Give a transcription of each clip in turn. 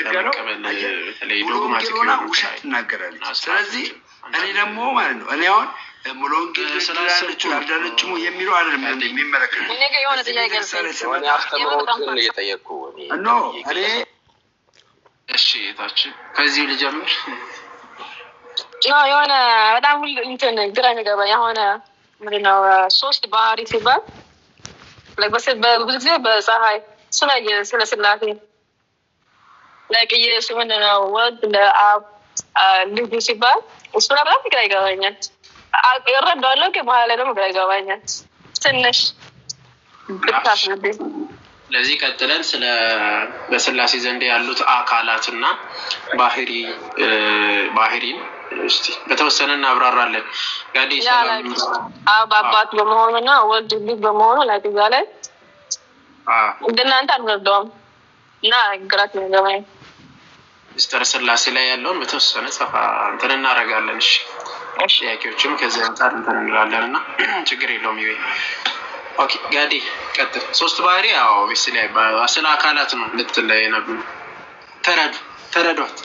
የምትናገረው ሙሉ ወንጌል ሆና ውሸት ትናገራለች። ስለዚህ እኔ ደግሞ ማለት ነው እኔ አሁን ሙሉ ወንጌል ስላለች አልዳነችም የሚለው አይደለም የሚመለከተው። እኔ ጋር የሆነ ጥያቄ እኔ አስተምሮትን እየጠየቅኩ እኔ እሺ ታች ከዚህ ልጀምር። የሆነ በጣም ሁሉ እንትን ግራ የሚገባኝ የሆነ ምንድነው ሶስት ባህሪ ሲባል ብዙ ጊዜ በፀሐይ ስለ ስላሴ ለቅየሱ ምንድነው ወልድ ለአብ ልጁ ሲባል እሱ በጣም ግራ ይገባኛል። እረዳዋለሁ ግን በኋላ ላይ ደግሞ ግራ ይገባኛል ትንሽ ብታስረዳኝ። ለዚህ ቀጥለን ስለ በስላሴ ዘንድ ያሉት አካላትና ባህሪን እስቲ በተወሰነ እናብራራለን። ጋዲ ሰላም አባት በመሆኑና ወልድ ልጅ በመሆኑ ላይ እንደናንተ አንረዳውም እና ግራት ነው ገባኝ። ሚስተር ስላሴ ላይ ያለውን በተወሰነ ሰፋ እንትን እናደርጋለን። እሺ ጥያቄዎችም ከዚህ አንፃር እንትን እንላለንና ችግር የለውም ይሄ። ኦኬ ጋዲ ቀጥል። ሶስት ባህሪ ያው ኦብቪስሊ ስለ አካላት ነው ልትለይ ነበር። ተረዷት።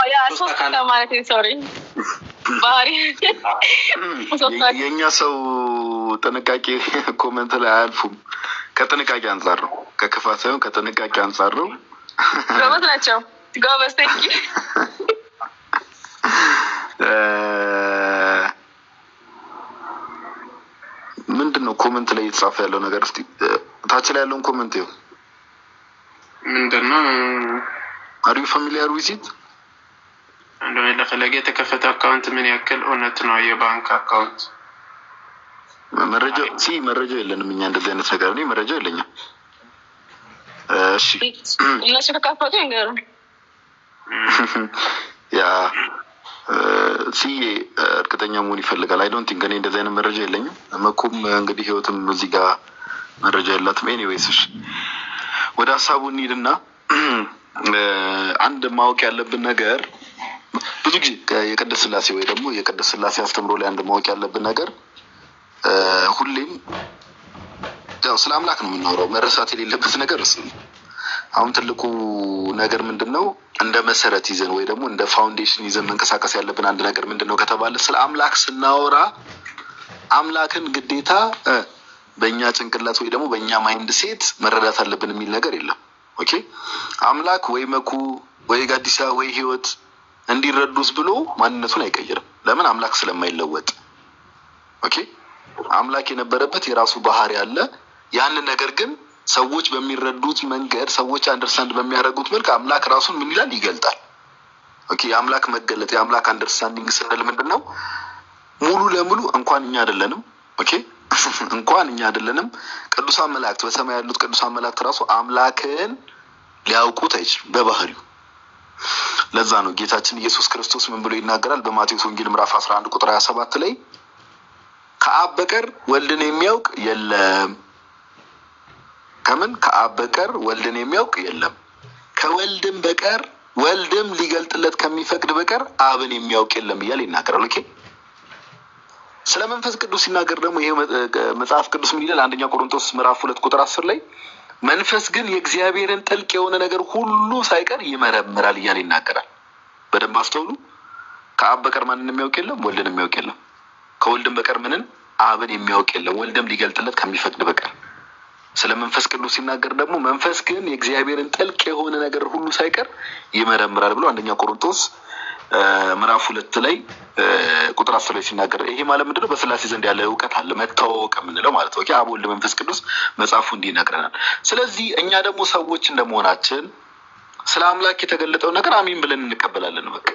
ያ ሶስት ማለት ሶሪ ባህሪ የኛ ሰው ጥንቃቄ ኮሜንት ላይ አያልፉም። ከጥንቃቄ አንፃር ነው፣ ከክፋት ሳይሆን ከጥንቃቄ አንፃር ነው። ጎበዝ ናቸው። ጎበዝ ተንኪ ምንድነው ኮሜንት ላይ የተጻፈ ያለው ነገር? እስቲ ታች ላይ ያለውን ኮሜንት ይኸው። ምንድነው? አር ዩ ፋሚሊያር ዊዝ ኢት? እንደው ለፈለገ የተከፈተ አካውንት ምን ያክል እውነት ነው? የባንክ አካውንት መረጃ የለንም እኛ እንደዚህ አይነት ነገር ነው። መረጃ የለኝም። እሺ እነሱ ተካፈቱ ይንገሩ። ያ እርግጠኛ መሆን ይፈልጋል። አይ ዶንት ቲንክ እኔ እንደዚህ አይነት መረጃ የለኝም። መኩም እንግዲህ ህይወትም እዚህ ጋር መረጃ የላትም። ኤኒዌይስ እሺ ወደ ሀሳቡ እንሂድና አንድ ማወቅ ያለብን ነገር ብዙ ጊዜ የቅድስት ሥላሴ ወይ ደግሞ የቅድስት ሥላሴ አስተምሮ ላይ አንድ ማወቅ ያለብን ነገር ሁሌም ያው ስለ አምላክ ነው የምናወራው። መረሳት የሌለበት ነገር እሱ ነው። አሁን ትልቁ ነገር ምንድነው? እንደ መሰረት ይዘን ወይ ደግሞ እንደ ፋውንዴሽን ይዘን መንቀሳቀስ ያለብን አንድ ነገር ምንድነው ከተባለ ስለ አምላክ ስናወራ አምላክን ግዴታ በእኛ ጭንቅላት ወይ ደግሞ በእኛ ማይንድ ሴት መረዳት አለብን የሚል ነገር የለም። ኦኬ አምላክ ወይ መኩ ወይ ጋዲሳ ወይ ህይወት እንዲረዱስ ብሎ ማንነቱን አይቀይርም። ለምን? አምላክ ስለማይለወጥ። ኦኬ አምላክ የነበረበት የራሱ ባህሪ አለ። ያንን ነገር ግን ሰዎች በሚረዱት መንገድ ሰዎች አንደርስታንድ በሚያደርጉት መልክ አምላክ ራሱን ምን ይላል? ይገልጣል። ኦኬ የአምላክ መገለጥ የአምላክ አንደርስታንዲንግ ስንል ምንድነው? ሙሉ ለሙሉ እንኳን እኛ አይደለንም። ኦኬ እንኳን እኛ አይደለንም ቅዱሳን መላእክት በሰማይ ያሉት ቅዱሳን መላእክት ራሱ አምላክን ሊያውቁት አይችሉም በባህሪው። ለዛ ነው ጌታችን ኢየሱስ ክርስቶስ ምን ብሎ ይናገራል? በማቴዎስ ወንጌል ምዕራፍ 11 ቁጥር 27 ላይ ከአብ በቀር ወልድን የሚያውቅ የለም። ከምን? ከአብ በቀር ወልድን የሚያውቅ የለም። ከወልድም በቀር ወልድም ሊገልጥለት ከሚፈቅድ በቀር አብን የሚያውቅ የለም እያለ ይናገራል። ኦኬ ስለ መንፈስ ቅዱስ ሲናገር ደግሞ ይሄ መጽሐፍ ቅዱስ ምን ይላል? አንደኛ ቆሮንቶስ ምዕራፍ 2 ቁጥር 10 ላይ መንፈስ ግን የእግዚአብሔርን ጥልቅ የሆነ ነገር ሁሉ ሳይቀር ይመረምራል እያለ ይናገራል። በደንብ አስተውሉ። ከአብ በቀር ማንን የሚያውቅ የለም? ወልድን የሚያውቅ የለም። ከወልድም በቀር ምንን? አብን የሚያውቅ የለም፣ ወልድም ሊገልጥለት ከሚፈቅድ በቀር። ስለ መንፈስ ቅዱስ ሲናገር ደግሞ መንፈስ ግን የእግዚአብሔርን ጥልቅ የሆነ ነገር ሁሉ ሳይቀር ይመረምራል ብሎ አንደኛ ቆሮንቶስ ምዕራፍ 2 ላይ ቁጥር 10 ላይ ሲናገር ይሄ ማለት ምንድነው? በስላሴ ዘንድ ያለ እውቀት አለ፣ መታወቅ የምንለው ማለት ነው። አብ ወልድ መንፈስ ቅዱስ መጽሐፉ እንዲህ ይነግረናል። ስለዚህ እኛ ደግሞ ሰዎች እንደመሆናችን ስለ አምላክ የተገለጠው ነገር አሜን ብለን እንቀበላለን። በቃ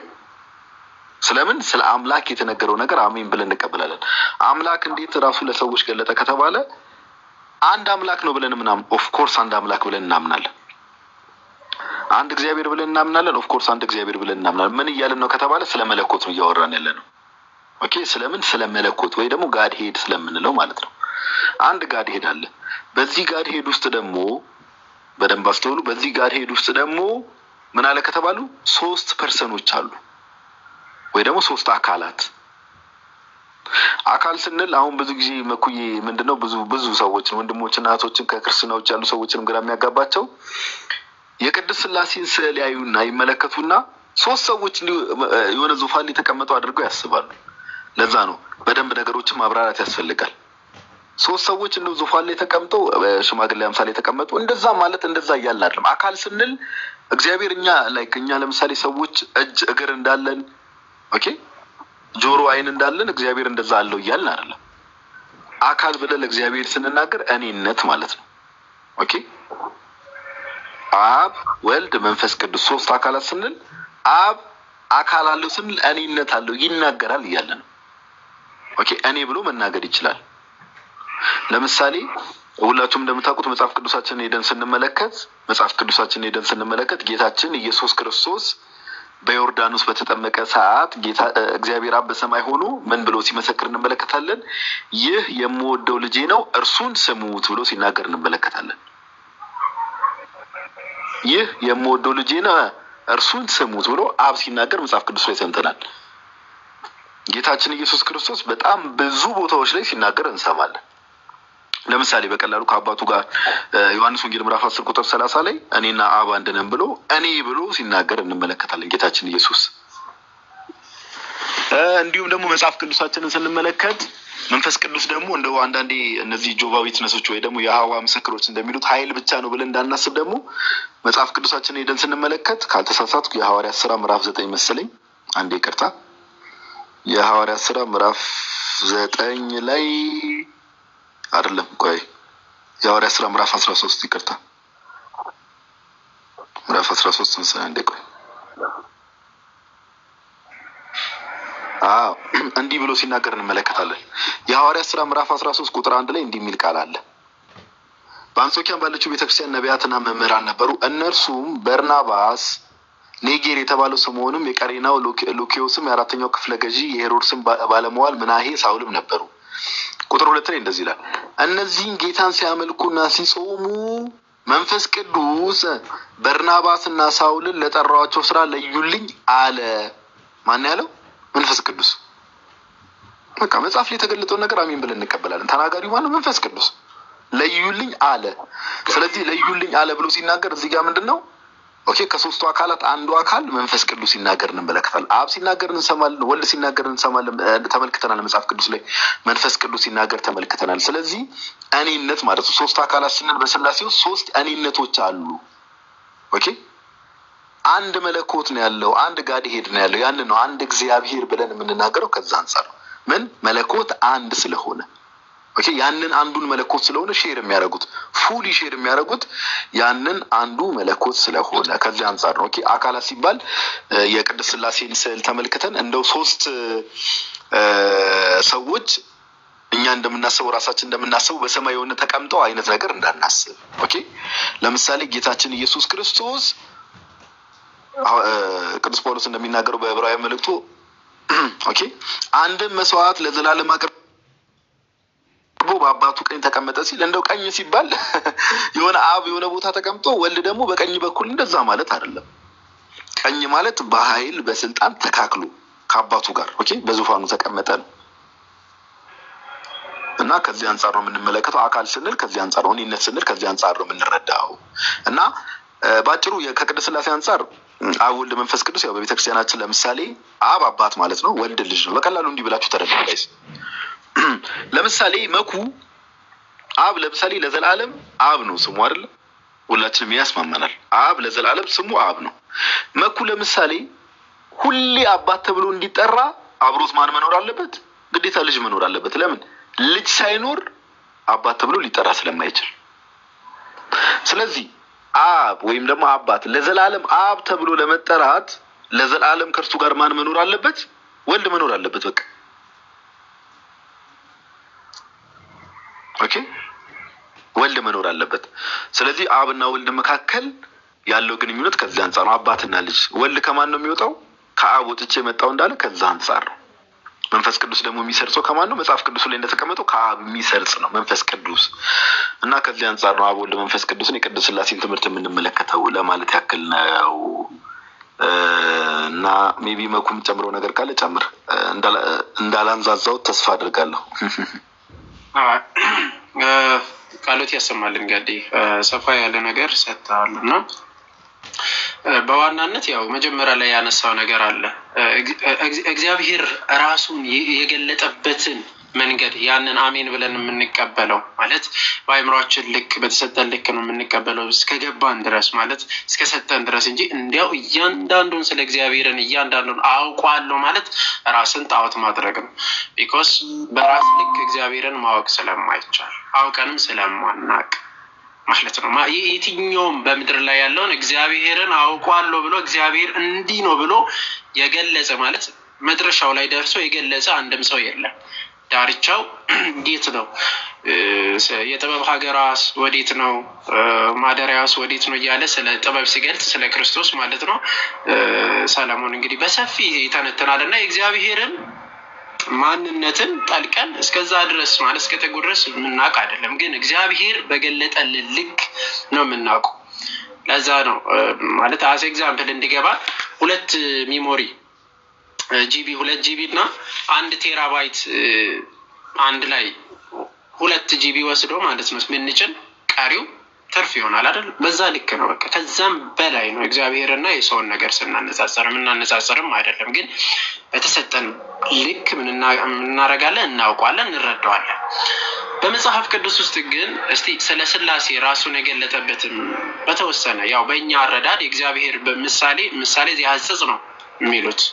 ስለምን? ስለ አምላክ የተነገረው ነገር አሜን ብለን እንቀበላለን። አምላክ እንዴት ራሱ ለሰዎች ገለጠ ከተባለ አንድ አምላክ ነው ብለን ምናምን ኦፍ ኮርስ አንድ አምላክ ብለን እናምናለን። አንድ እግዚአብሔር ብለን እናምናለን። ኦፍ ኮርስ አንድ እግዚአብሔር ብለን እናምናለን። ምን እያልን ነው ከተባለ ስለ መለኮት ነው እያወራን ያለነው። ኦኬ ስለምን? ስለ መለኮት ወይ ደግሞ ጋድ ሄድ ስለምንለው ማለት ነው። አንድ ጋድ ሄድ አለ። በዚህ ጋድ ሄድ ውስጥ ደግሞ በደንብ አስተውሉ። በዚህ ጋድ ሄድ ውስጥ ደግሞ ምን አለ ከተባሉ 3 ፐርሰኖች አሉ ወይ ደግሞ 3 አካላት። አካል ስንል አሁን ብዙ ጊዜ መኩዬ ምንድነው ብዙ ሰዎችን ወንድሞችና እህቶችን ከክርስቲያኖች ያሉ ሰዎችንም ግራ የሚያጋባቸው የቅድስት ሥላሴን ስዕል ያዩና ይመለከቱና ሶስት ሰዎች የሆነ ዙፋን ላይ ተቀመጡ አድርገው ያስባሉ። ለዛ ነው በደንብ ነገሮችን ማብራራት ያስፈልጋል። ሶስት ሰዎች እንደው ዙፋን ላይ ተቀምጠው ሽማግሌ አምሳል ላይ ተቀመጡ እንደዛ ማለት እንደዛ እያልን አይደለም። አካል ስንል እግዚአብሔር እኛ ለምሳሌ ሰዎች እጅ እግር እንዳለን ኦኬ ጆሮ አይን እንዳለን እግዚአብሔር እንደዛ አለው እያልን አይደለም። አካል ብለን እግዚአብሔር ስንናገር እኔነት ማለት ነው። ኦኬ አብ ወልድ መንፈስ ቅዱስ ሶስት አካላት ስንል አብ አካል አለው ስንል እኔነት አለው ይናገራል እያለ ነው። ኦኬ እኔ ብሎ መናገር ይችላል። ለምሳሌ ሁላችሁም እንደምታውቁት መጽሐፍ ቅዱሳችንን ሄደን ስንመለከት ጌታችን ኢየሱስ ክርስቶስ በዮርዳኖስ በተጠመቀ ሰዓት እግዚአብሔር አብ በሰማይ ሆኖ ምን ብሎ ሲመሰክር እንመለከታለን። ይህ የምወደው ልጄ ነው እርሱን ስሙት ብሎ ሲናገር እንመለከታለን። ይህ የምወደው ልጄ ነው እርሱን ስሙት ብሎ አብ ሲናገር መጽሐፍ ቅዱስ ላይ ሰምተናል። ጌታችን ኢየሱስ ክርስቶስ በጣም ብዙ ቦታዎች ላይ ሲናገር እንሰማለን። ለምሳሌ በቀላሉ ከአባቱ ጋር ዮሐንስ ወንጌል ምዕራፍ 10 ቁጥር 30 ላይ እኔና አብ አንድ ነን ብሎ እኔ ብሎ ሲናገር እንመለከታለን ጌታችን ኢየሱስ። እንዲሁም ደግሞ መጽሐፍ ቅዱሳችንን ስንመለከት መንፈስ ቅዱስ ደግሞ እንደው አንዳንዴ እነዚህ ጆባ ዊትነሶች ወይ ደግሞ የሐዋ ምስክሮች እንደሚሉት ኃይል ብቻ ነው ብለን እንዳናስብ ደግሞ መጽሐፍ ቅዱሳችንን ሄደን ስንመለከት ካልተሳሳትኩ የሐዋርያት ሥራ ምዕራፍ 9 መሰለኝ አንዴ ይቅርታ የሐዋርያት ሥራ ምዕራፍ 9 ላይ አይደለም ቆይ የሐዋርያት ሥራ ምዕራፍ 13 ይቅርታ ምዕራፍ 13 መሰለኝ አንዴ ቆይ እንዲህ ብሎ ሲናገር እንመለከታለን። የሐዋርያት ሥራ ምዕራፍ 13 ቁጥር 1 ላይ እንዲህ የሚል ቃል አለ። በአንጾኪያም ባለችው ቤተክርስቲያን ነቢያትና መምህራን ነበሩ። እነርሱም በርናባስ፣ ኔጌር የተባለው ስምዖንም፣ የቀሬናው ሉኪዮስም፣ የአራተኛው ክፍለ ገዢ የሄሮድስም ባለመዋል ምናሄ፣ ሳውልም ነበሩ። ቁጥር 2 ላይ እንደዚህ ይላል። እነዚህን ጌታን ሲያመልኩና ሲጾሙ መንፈስ ቅዱስ በርናባስና ሳውልን ለጠራዋቸው ስራ ለዩልኝ አለ። ማን ያለው? መንፈስ ቅዱስ። በቃ መጽሐፍ ላይ የተገለጠውን ነገር አሜን ብለን እንቀበላለን። ተናጋሪው ማነው? መንፈስ ቅዱስ። ለዩልኝ አለ። ስለዚህ ለዩልኝ አለ ብሎ ሲናገር እዚህ ጋር ምንድነው? ኦኬ ከሶስቱ አካላት አንዱ አካል መንፈስ ቅዱስ ሲናገር እንመለከታለን። አብ ሲናገር እንሰማለን፣ ወልድ ሲናገር እንሰማለን፣ ተመልክተናል። መጽሐፍ ቅዱስ ላይ መንፈስ ቅዱስ ሲናገር ተመልክተናል። ስለዚህ እኔነት ማለት ነው። ሶስት አካላት ስንል በስላሴ ውስጥ ሶስት እኔነቶች አሉ። ኦኬ አንድ መለኮት ነው ያለው፣ አንድ ጋድ ሄድ ነው ያለው። ያንን ነው አንድ እግዚአብሔር ብለን የምንናገረው። ከዛ አንፃር ነው ምን መለኮት አንድ ስለሆነ ኦኬ ያንን አንዱን መለኮት ስለሆነ ሼር የሚያደርጉት ፉሊ ሼር የሚያደርጉት ያንን አንዱ መለኮት ስለሆነ ከዚህ አንፃር ነው። ኦኬ አካላት ሲባል የቅድስት ሥላሴን ስዕል ተመልክተን እንደው ሶስት ሰዎች እኛ እንደምናስበው ራሳችን እንደምናስበው በሰማይ የሆነ ተቀምጠው አይነት ነገር እንዳናስብ። ኦኬ ለምሳሌ ጌታችን ኢየሱስ ክርስቶስ ቅዱስ ጳውሎስ እንደሚናገረው በዕብራውያን መልእክቱ ኦኬ አንድም መስዋዕት ለዘላለም አቅርቦ በአባቱ ቀኝ ተቀመጠ ሲል እንደው ቀኝ ሲባል የሆነ አብ የሆነ ቦታ ተቀምጦ ወልድ ደግሞ በቀኝ በኩል እንደዛ ማለት አይደለም። ቀኝ ማለት በኃይል በስልጣን ተካክሎ ከአባቱ ጋር ኦኬ በዙፋኑ ተቀመጠ ነው እና ከዚህ አንፃር ነው የምንመለከተው። አካል ስንል ከዚህ አንፃር ነው፣ እኔነት ስንል ከዚህ አንፃር ነው የምንረዳው። እና ባጭሩ ከቅድስት ሥላሴ አንፃር አብ ወልድ መንፈስ ቅዱስ ያው በቤተክርስቲያናችን ለምሳሌ አብ አባት ማለት ነው፣ ወልድ ልጅ ነው። በቀላሉ እንዲህ ብላችሁ ተረዱ ጋይስ። ለምሳሌ መኩ አብ ለምሳሌ ለዘላለም አብ ነው ስሙ አይደል? ሁላችንም ያስማማናል። አብ ለዘላለም ስሙ አብ ነው። መኩ ለምሳሌ ሁሌ አባት ተብሎ እንዲጠራ አብሮት ማን መኖር አለበት? ግዴታ ልጅ መኖር አለበት። ለምን? ልጅ ሳይኖር አባት ተብሎ ሊጠራ ስለማይችል። ስለዚህ አብ ወይም ደግሞ አባት ለዘላለም አብ ተብሎ ለመጠራት ለዘላለም ከእርሱ ጋር ማን መኖር አለበት? ወልድ መኖር አለበት። በቃ ኦኬ ወልድ መኖር አለበት። ስለዚህ አብና ወልድ መካከል ያለው ግንኙነት ከዚህ አንፃር ነው። አባትና ልጅ። ወልድ ከማን ነው የሚወጣው? ከአብ ወጥቼ የመጣው እንዳለ ከዛ አንፃር ነው። መንፈስ ቅዱስ ደግሞ የሚሰርጸው ከማን ነው? መጽሐፍ ቅዱስ ላይ እንደተቀመጠው ከአብ የሚሰርጽ ነው መንፈስ ቅዱስ። እና ከዚህ አንፃር ነው አብ ወልድ መንፈስ ቅዱስን የቅድስት ሥላሴን ትምህርት የምንመለከተው ለማለት ያክል ነው። እና ሜቢ መኩም ጨምረው ነገር ካለ ጨምር፣ እንዳላንዛዛው ተስፋ አድርጋለሁ። ቃሎት ያሰማልን ጋዴ ሰፋ ያለ ነገር ሰጥተዋል እና በዋናነት ያው መጀመሪያ ላይ ያነሳው ነገር አለ። እግዚአብሔር ራሱን የገለጠበትን መንገድ ያንን አሜን ብለን የምንቀበለው ማለት በአእምሯችን ልክ በተሰጠን ልክ ነው የምንቀበለው እስከገባን ድረስ ማለት እስከሰጠን ድረስ እንጂ እንዲያው እያንዳንዱን ስለ እግዚአብሔርን እያንዳንዱን አውቋለሁ ማለት ራስን ጣዖት ማድረግ ነው። ቢኮዝ በራስ ልክ እግዚአብሔርን ማወቅ ስለማይቻል አውቀንም ስለማናቅ ማለት ነው። የትኛውም በምድር ላይ ያለውን እግዚአብሔርን አውቋለሁ ብሎ እግዚአብሔር እንዲህ ነው ብሎ የገለጸ ማለት መድረሻው ላይ ደርሶ የገለጸ አንድም ሰው የለም። ዳርቻው እንዴት ነው? የጥበብ ሀገራስ ወዴት ነው? ማደሪያስ ወዴት ነው እያለ ስለ ጥበብ ሲገልጽ ስለ ክርስቶስ ማለት ነው ሰለሞን እንግዲህ በሰፊ ይተነትናል እና የእግዚአብሔርን ማንነትን ጠልቀን እስከዛ ድረስ ማለት እስከ ጥጉ ድረስ የምናውቅ አይደለም። ግን እግዚአብሔር በገለጠልን ልክ ነው የምናውቀው። ለዛ ነው ማለት አስ ኤግዛምፕል እንዲገባ 2 ሚሞሪ ጂቢ 2 ጂቢ እና 1 ቴራባይት አንድ ላይ 2 ጂቢ ወስዶ ማለት ነው ምንጭን ቀሪው ትርፍ ይሆናል አይደል? በዛ ልክ ነው በቃ። ከዛም በላይ ነው እግዚአብሔርና የሰውን ነገር ስናነጻጸርም አይደለም። ግን በተሰጠን ልክ ምን እናረጋለን? እናውቀዋለን፣ እንረዳዋለን። በመጽሐፍ ቅዱስ ውስጥ ግን እስቲ ስለ ሥላሴ ራሱን የገለጠበትን በተወሰነ ያው በእኛ አረዳድ የእግዚአብሔር ምሳሌ ዘያሕጽጽ ነው የሚሉት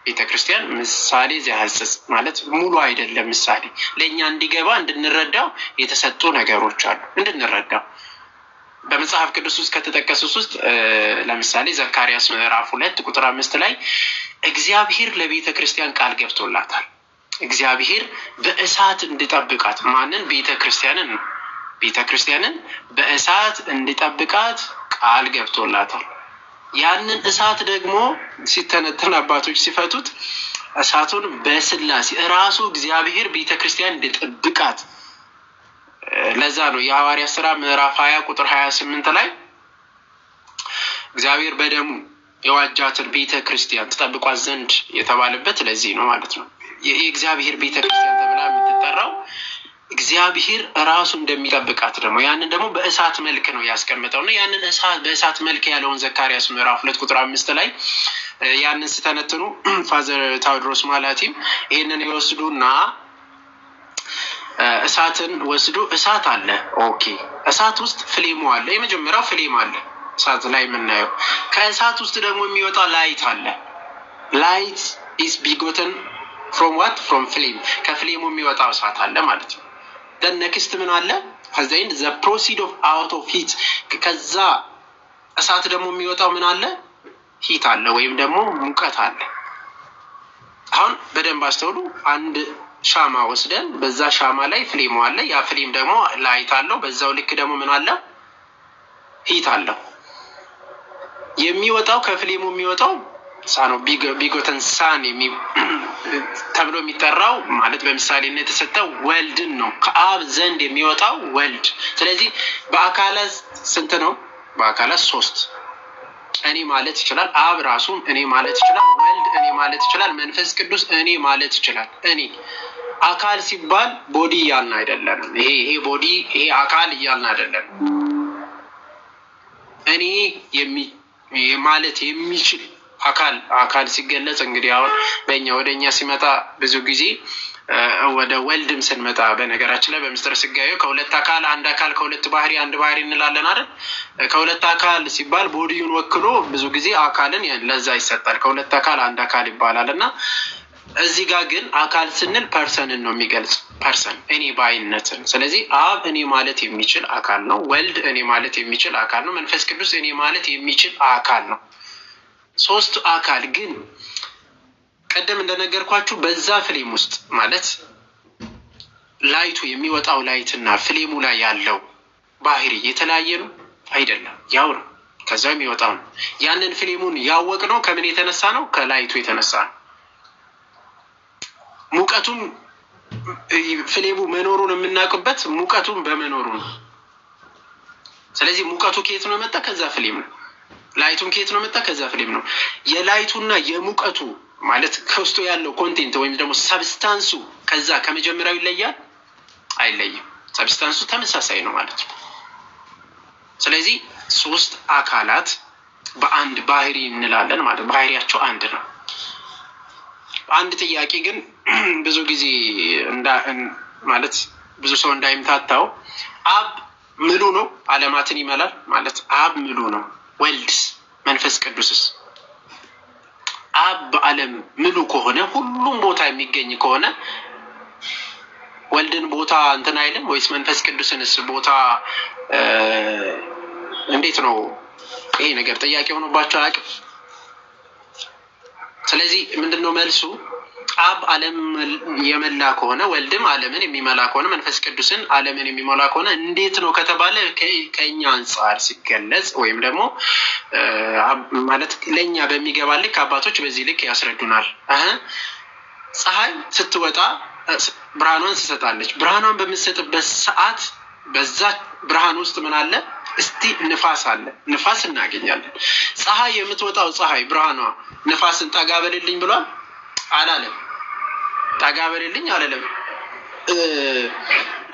ቤተክርስቲያን። ምሳሌ ዘያሕጽጽ ማለት ሙሉ አይደለም። ምሳሌ ለእኛ እንዲገባ እንድንረዳው የተሰጡ ነገሮች አሉ እንድንረዳው። በመጽሐፍ ቅዱስ ውስጥ ከተጠቀሱት ውስጥ ለምሳሌ ዘካርያስ ምዕራፍ 2 ቁጥር 5 ላይ እግዚአብሔር ለቤተ ክርስቲያን ቃል ገብቶላታል። እግዚአብሔር በእሳት እንዲጠብቃት ማንን? ቤተ ክርስቲያንን በእሳት እንዲጠብቃት ቃል ገብቶላታል። ያንን እሳት ደግሞ ሲተነተን አባቶች ሲፈቱት እሳቱን በሥላሴ ራሱ እግዚአብሔር ቤተ ክርስቲያን እንዲጠብቃት። ለዛ ነው የሐዋርያት ሥራ ምዕራፍ 20 ቁጥር 28 ላይ እግዚአብሔር በደሙ የዋጃትን ቤተ ክርስቲያን ተጠብቋት ዘንድ የተባለበት ለዚህ ነው ማለት ነው። የእግዚአብሔር ቤተ ክርስቲያን ተብላ የምትጠራው እግዚአብሔር ራሱ እንደሚጠብቃት ደግሞ ያንን ደግሞ በእሳት መልክ ነው ያስቀመጠው እና ያንን በእሳት መልክ ያለውን ዘካርያስ ምዕራፍ 2 ቁጥር 5 ላይ ያንን ስተነትኑ ፋዘር ታውድሮስ ማላቲም ይሄንን ይወስዱና እሳትን ወስዶ እሳት አለ። ኦኬ እሳት ውስጥ ፍሌሙ አለ። የመጀመሪያው ፍሌም አለ እሳት ላይ የምናየው። ከእሳት ውስጥ ደግሞ የሚወጣ ላይት አለ። ላይት ኢዝ ቢጎተን ፍሮም ዋት? ፍሮም ፍሌም። ከፍሌሙ የሚወጣው እሳት አለ ማለት ነው። then next ምን አለ? ከዛይን the proceed of out of heat። ከዛ እሳት ደግሞ የሚወጣው ምን አለ? ሂት አለ ወይም ደግሞ ሙቀት አለ። አሁን በደንብ አስተውሉ። አንድ ሻማ ወስደን በዛ ሻማ ላይ ፍሌሙ አለ። ያ ፍሌም ደግሞ ላይት አለው። በዛው ልክ ደግሞ ምን አለ? ሂት አለው። የሚወጣው ከፍሌሙ የሚወጣው ሳኖ ቢጎተን ሳን ተብሎ የሚጠራው ማለት በምሳሌነት የተሰጠው ወልድን ነው። ከአብ ዘንድ የሚወጣው ወልድ። ስለዚህ በአካላት ስንት ነው? በአካላት 3 እኔ ማለት ይችላል። አብ ራሱ እኔ ማለት ይችላል። ወልድ እኔ ማለት ይችላል። መንፈስ ቅዱስ እኔ ማለት ይችላል። እኔ አካል ሲባል ቦዲ እያልን አይደለንም። ይሄ ቦዲ ይሄ አካል እያልን አይደለንም። እኔ ማለት የሚችል አካል ሲገለጽ እንግዲህ አሁን ወደኛ ሲመጣ ብዙ ጊዜ ወደ ወልድም ስንመጣ በነገራችን ላይ በምስጢረ ሥጋዌ ከሁለት አካል አንድ አካል ከሁለት ባህሪ አንድ ባህሪ እንላለን አይደል? ከሁለት አካል ሲባል ቦዲውን ወክሎ ብዙ ጊዜ አካልን ለዛ ይሰጣል። ከሁለት አካል አንድ አካል ይባላል እና እዚህ ጋር ግን አካል ስንል ፐርሰንን ነው የሚገልጽ። ፐርሰን እኔ ባይነትን። ስለዚህ አብ እኔ ማለት የሚችል አካል ነው። ወልድ እኔ ማለት የሚችል አካል ነው። መንፈስ ቅዱስ እኔ ማለት የሚችል አካል ነው። 3 አካል ግን ቀደም እንደነገርኳችሁ በዛ ፍሌም ውስጥ ማለት ላይቱ የሚወጣው ላይትና ፍሌሙ ላይ ያለው ባህሪ የተለያየ ነው አይደለም? ያው ነው። ከዛው የሚወጣው ነው። ያንን ፍሌሙን ያወቅ ነው ከምን የተነሳ ነው? ከላይቱ የተነሳ ነው። ሙቀቱም ፍሌሙ መኖሩን የምናውቅበት ሙቀቱም በመኖሩ ነው። ስለዚህ ሙቀቱ ከየት ነው መጣ? ከዛ ፍሌም ነው። ላይቱም ከየት ነው መጣ? ከዛ ፍሌም ነው። የላይቱና የሙቀቱ ማለት ከውስጡ ያለው ኮንቴንት ወይም ደግሞ ሰብስታንሱ ከዛ ከመጀመሪያው ይለያል? አይለይም። ሰብስታንሱ ተመሳሳይ ነው ማለት ነው። ስለዚህ 3 አካላት በአንድ ባህሪ እንላለን ማለት ባህሪያቸው አንድ ነው። አንድ ጥያቄ ግን ብዙ ጊዜ ማለት ብዙ ሰው እንዳይምታታው አብ ምሉ ነው ዓለማትን ይመላል ማለት አብ ምሉ ነው። ወልድስ መንፈስ ቅዱስስ? አብ በዓለም ምሉ ከሆነ ሁሉም ቦታ የሚገኝ ከሆነ ወልድን ቦታ እንትን አይልም ወይስ መንፈስ ቅዱስንስ ቦታ እንዴት ነው? ይሄ ነገር ጥያቄ ሆኖባቸው አያውቅም? ስለዚህ ምንድነው መልሱ? አብ ዓለም የመላ ከሆነ ወልድም ዓለምን የሚመላ ከሆነ መንፈስ ቅዱስን ዓለምን የሚመላ ከሆነ እንዴት ነው ከተባለ ከኛ አንጻር ሲገለጽ ወይም ደግሞ ማለት ለኛ በሚገባ ልክ አባቶች በዚህ ልክ ያስረዱናል። ፀሐይ ስትወጣ ብርሃኗን ትሰጣለች። ብርሃኗን በምትሰጥበት ሰዓት በዛ ብርሃን ውስጥ ምን አለ? እስቲ ንፋስ አለ። ንፋስ እናገኛለን። ፀሐይ የምትወጣው ፀሐይ ብርሃኗ ንፋስን ጠጋ በልልኝ ብሏል አላለም? ጠጋ በልልኝ አላለም።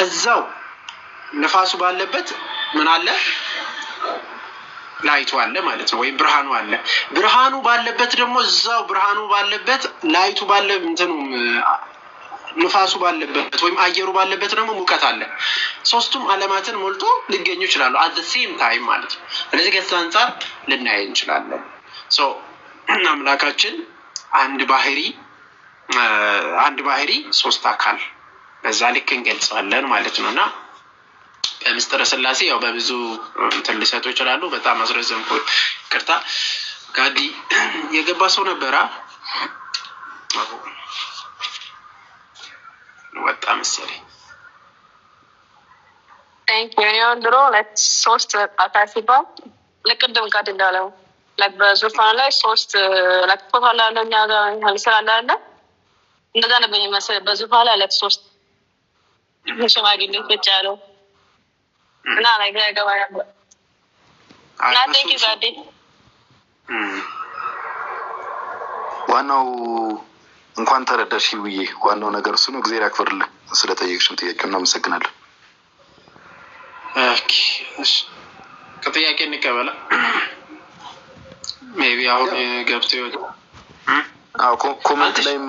እዛው ንፋሱ ባለበት ምን አለ? ላይቱ አለ ማለት ነው፣ ወይም ብርሃኑ አለ። ብርሃኑ ባለበት ደግሞ እዛው ብርሃኑ ባለበት ላይቱ ባለ እንትኑ ንፋሱ ባለበት ወይም አየሩ ባለበት ደግሞ ሙቀት አለ። ሶስቱም ዓለማትን ሞልቶ ሊገኙ ይችላሉ at the same time ማለት ነው። ስለዚህ ከዛ አንፃር ልናይ እንችላለን። አምላካችን አንድ ባህሪ ሶስት አካል በዛ ልክ እንገልጻለን ማለት ነውና በምስጢረ ሥላሴ ያው በብዙ እንትን ሊሰጡ ይችላሉ። በጣም አስረዘምኩ፣ ይቅርታ። ጋዲ የገባ ሰው ነበረ ወጣ መሰለኝ። ቴንኪው። ድሮ ሶስት ወጣታ ሲባል ለቅድም ጋር እንዳለው በዙፋን ላይ ሶስት ፎቶ አለ እኛ ጋር ስላለ እንደዛ ነበር የሚመስለው። በዙፋን ላይ ሶስት ሽማግሌዎች ብቻ ያለው እና ላይ ገባ ነበር እና ቴንኪው ጋዲ። ዋናው እንኳን ተረዳሽ ብዬ ዋናው ነገር እሱ ነው። እግዚአብሔር ያክብርልህ ስለጠየቅሽን ጥያቄ እናመሰግናለን። ኦኬ እሺ፣ ከጥያቄ እንቀበላ። ሜቢ አሁን ገብቶ ይወጣ። ኮሜንት ላይም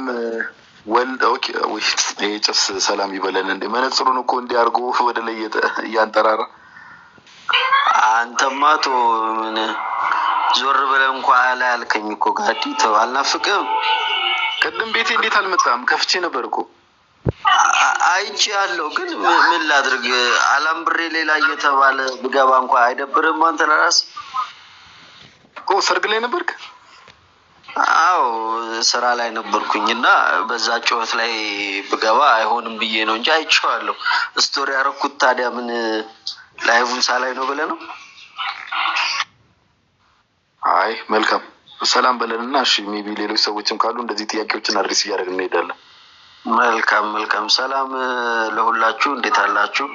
ወልድ ኦኬ ወይ ጭስ ሰላም ይበለን። እንደ መነጽሩን እኮ እንዲያርጉ ወደ ላይ እያንጠራራ አንተማ ቶ ምን ዞር ብለህ እንኳን አላልከኝ እኮ ጋዲ ተው፣ አልናፍቅም። ቅድም ቤቴ እንዴት አልመጣም? ከፍቼ ነበር እኮ አይቼ ያለው ግን ምን ላድርግ? አላምብሬ ሌላ እየተባለ ብገባ እንኳን አይደብርም? አንተ ለራስህ እኮ ሰርግ ላይ ነበርክ? አዎ ስራ ላይ ነበርኩኝና በዛ ጩኸት ላይ ብገባ አይሆንም ብዬ ነው እንጂ አይቼዋለሁ። ስቶሪ ያረኩት ታዲያ ምን ላይቭን ሳላይ ነው ብለህ ነው? አይ መልካም ሰላም በለንና እሺ፣ ሜቢ ሌሎች ሰዎችም ካሉ እንደዚህ ጥያቄዎችን አድርስ እያደረግን እንሄዳለን። መልካም ሰላም ለሁላችሁ። እንዴት አላችሁ?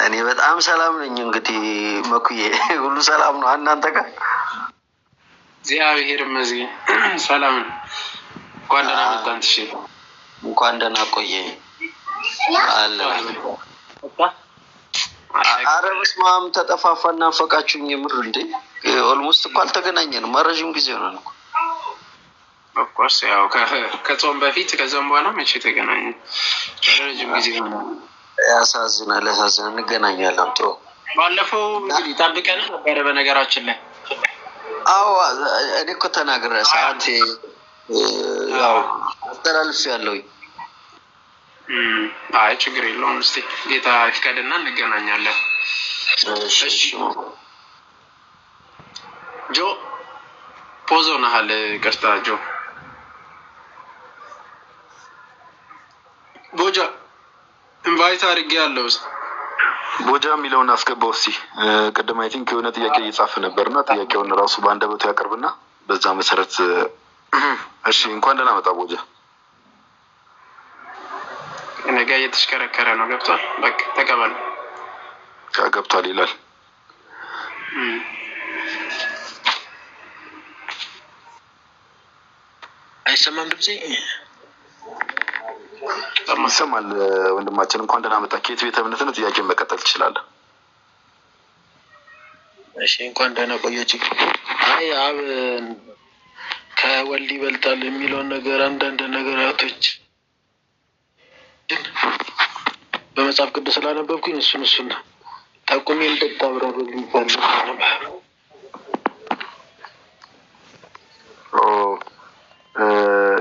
እኔ በጣም ሰላም ነኝ። እንግዲህ መኩዬ ሁሉ ሰላም ነው እናንተ ጋር? እግዚአብሔር ይመስገን ሰላም ነው። እንኳን ደህና መጣን። እሺ እንኳን ደህና ቆየኝ አለ። ኧረ በስመ አብ ተጠፋፋና ናፈቃችሁኝ የምር እንዴ! ኦልሞስት እኮ አልተገናኘንም። ረዥም ጊዜ ሆነን እኮ ኦፍኮርስ ያው ከጾም በፊት ከዛም በኋላ መቼ ተገናኘ? ረዥም ጊዜ ሆነ። ያሳዝናል። እንገናኛለን። ጥሩ ባለፈው እንግዲህ ጠብቀን ነበረ በነገራችን ላይ። አዎ እኔ እኮ ተናግሬ ሰዓት ያው አስተላልፍ ያለው። አይ ችግር የለውም። እስቲ ጌታ ይፍቀድና እንገናኛለን። እሺ ጆ ፖዞ ነሃል። ቅርታ ጆ ቦጃ ኢንቫይት አድርጌ ያለው ቦጃ የሚለውን አስገባው እስቲ። ቅድም አይ ቲንክ የሆነ ጥያቄ እየጻፈ ነበርና ጥያቄውን ራሱ በአንደበቱ ያቀርብና በዛ መሰረት እሺ። እንኳን ደህና መጣ ቦጃ። ነገ እየተሽከረከረ ነው። ገብቷል። በቃ ተቀበል። ገብቷል ይላል። አይሰማም ድምጼ? ይሰማል ወንድማችን። እንኳን ደህና መጣ። ከየት ቤተ እምነት ነው? ጥያቄን መቀጠል ትችላለህ። እሺ እንኳን ደህና ቆያችሁ። አይ አብ ከወልድ ይበልጣል የሚለውን ነገር አንዳንድ ነገራቶች በመጽሐፍ ቅዱስ ስላነበብኩኝ እሱን ጠቁሜ እንድታብራሩ ይፈልግ ነበር።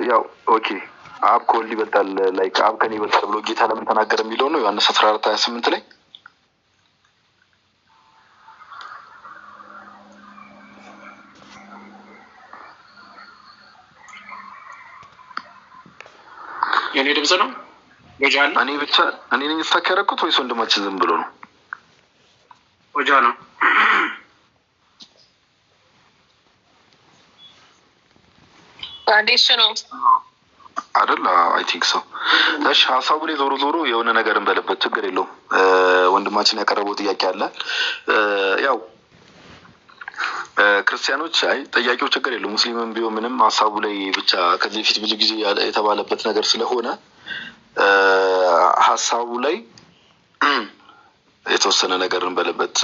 ያው ኦኬ አብ ከወልድ ይበልጣል ላይክ አብ ከኔ ይበልጣል ብሎ ጌታ ለምን ተናገረ የሚለው ነው ዮሐንስ 14:28 ላይ የኔ ድምጽ ነው ወጃል እኔ ነኝ ተከረኩት ወይስ ወንድማችን ዝም ብሎ ነው? ወጃ ነው አዲስ ነው አይደል? አይ ቲንክ ሶ። እሺ ሀሳቡ ላይ ዞሮ የሆነ ነገር እንበልበት ችግር የለውም። ወንድማችን ያቀረበው ጥያቄ አለ። ያው ክርስቲያኖች አይ ጠያቂው ችግር የለውም ሙስሊምም ቢሆን ምንም ሀሳቡ ላይ ብቻ ከዚህ በፊት ብዙ ጊዜ የተባለበት ነገር ስለሆነ ሀሳቡ ላይ የተወሰነ ነገር እንበልበት።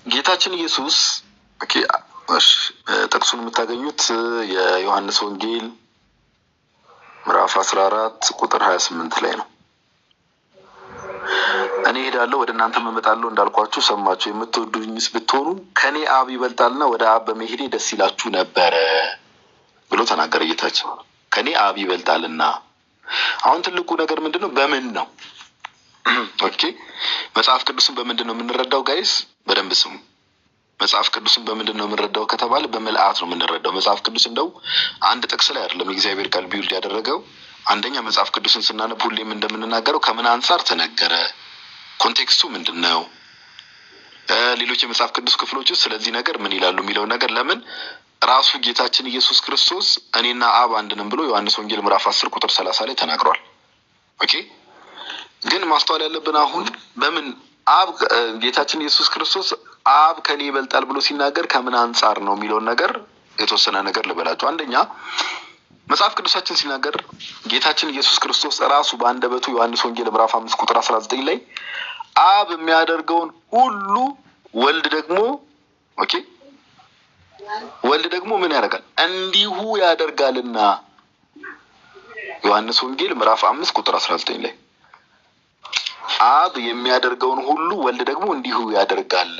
ጌታችን ኢየሱስ ኦኬ ጥቅሱን የምታገኙት የዮሐንስ ወንጌል ምዕራፍ 14 ቁጥር 28 ላይ ነው። እኔ ሄዳለሁ ወደ እናንተ እመጣለሁ እንዳልኳችሁ ሰማችሁ፣ የምትወዱኝስ ብትሆኑ ከኔ አብ ይበልጣልና ወደ አብ በመሄዴ ደስ ይላችሁ ነበረ ብሎ ተናገረ ጌታችን። ከኔ አብ ይበልጣልና። አሁን ትልቁ ነገር ምንድነው? በምን ነው? ኦኬ መጽሐፍ ቅዱስን በምንድን ነው የምንረዳው? ጋይስ በደንብ ስሙ። መጽሐፍ ቅዱስን በምንድን ነው የምንረዳው ከተባለ በመልአት ነው የምንረዳው። መጽሐፍ ቅዱስ እንደው አንድ ጥቅስ ላይ አይደለም የእግዚአብሔር ቃል ቢውልድ ያደረገው። አንደኛ መጽሐፍ ቅዱስን ስናነብ ሁሌም እንደምንናገረው ከምን አንጻር ተነገረ፣ ኮንቴክስቱ ምንድን ነው፣ ሌሎች የመጽሐፍ ቅዱስ ክፍሎች ውስጥ ስለዚህ ነገር ምን ይላሉ የሚለው ነገር ለምን ራሱ ጌታችን ኢየሱስ ክርስቶስ እኔና አብ አንድ ነን ብሎ ዮሐንስ ወንጌል ምዕራፍ 10 ቁጥር 30 ላይ ተናግሯል። ኦኬ ግን ማስተዋል ያለብን አሁን በምን አብ ጌታችን ኢየሱስ ክርስቶስ አብ ከኔ ይበልጣል ብሎ ሲናገር ከምን አንጻር ነው የሚለውን ነገር የተወሰነ ነገር ልበላችሁ። አንደኛ መጽሐፍ ቅዱሳችን ሲናገር ጌታችን ኢየሱስ ክርስቶስ ራሱ በአንደበቱ ዮሐንስ ወንጌል ምዕራፍ 5 ቁጥር 19 ላይ አብ የሚያደርገውን ሁሉ ወልድ ደግሞ ኦኬ ወልድ ደግሞ ምን ያደርጋል እንዲሁ ያደርጋልና ዮሐንስ ወንጌል ምዕራፍ 5 ቁጥር 19 ላይ አብ የሚያደርገውን ሁሉ ወልድ ደግሞ እንዲሁ ያደርጋል።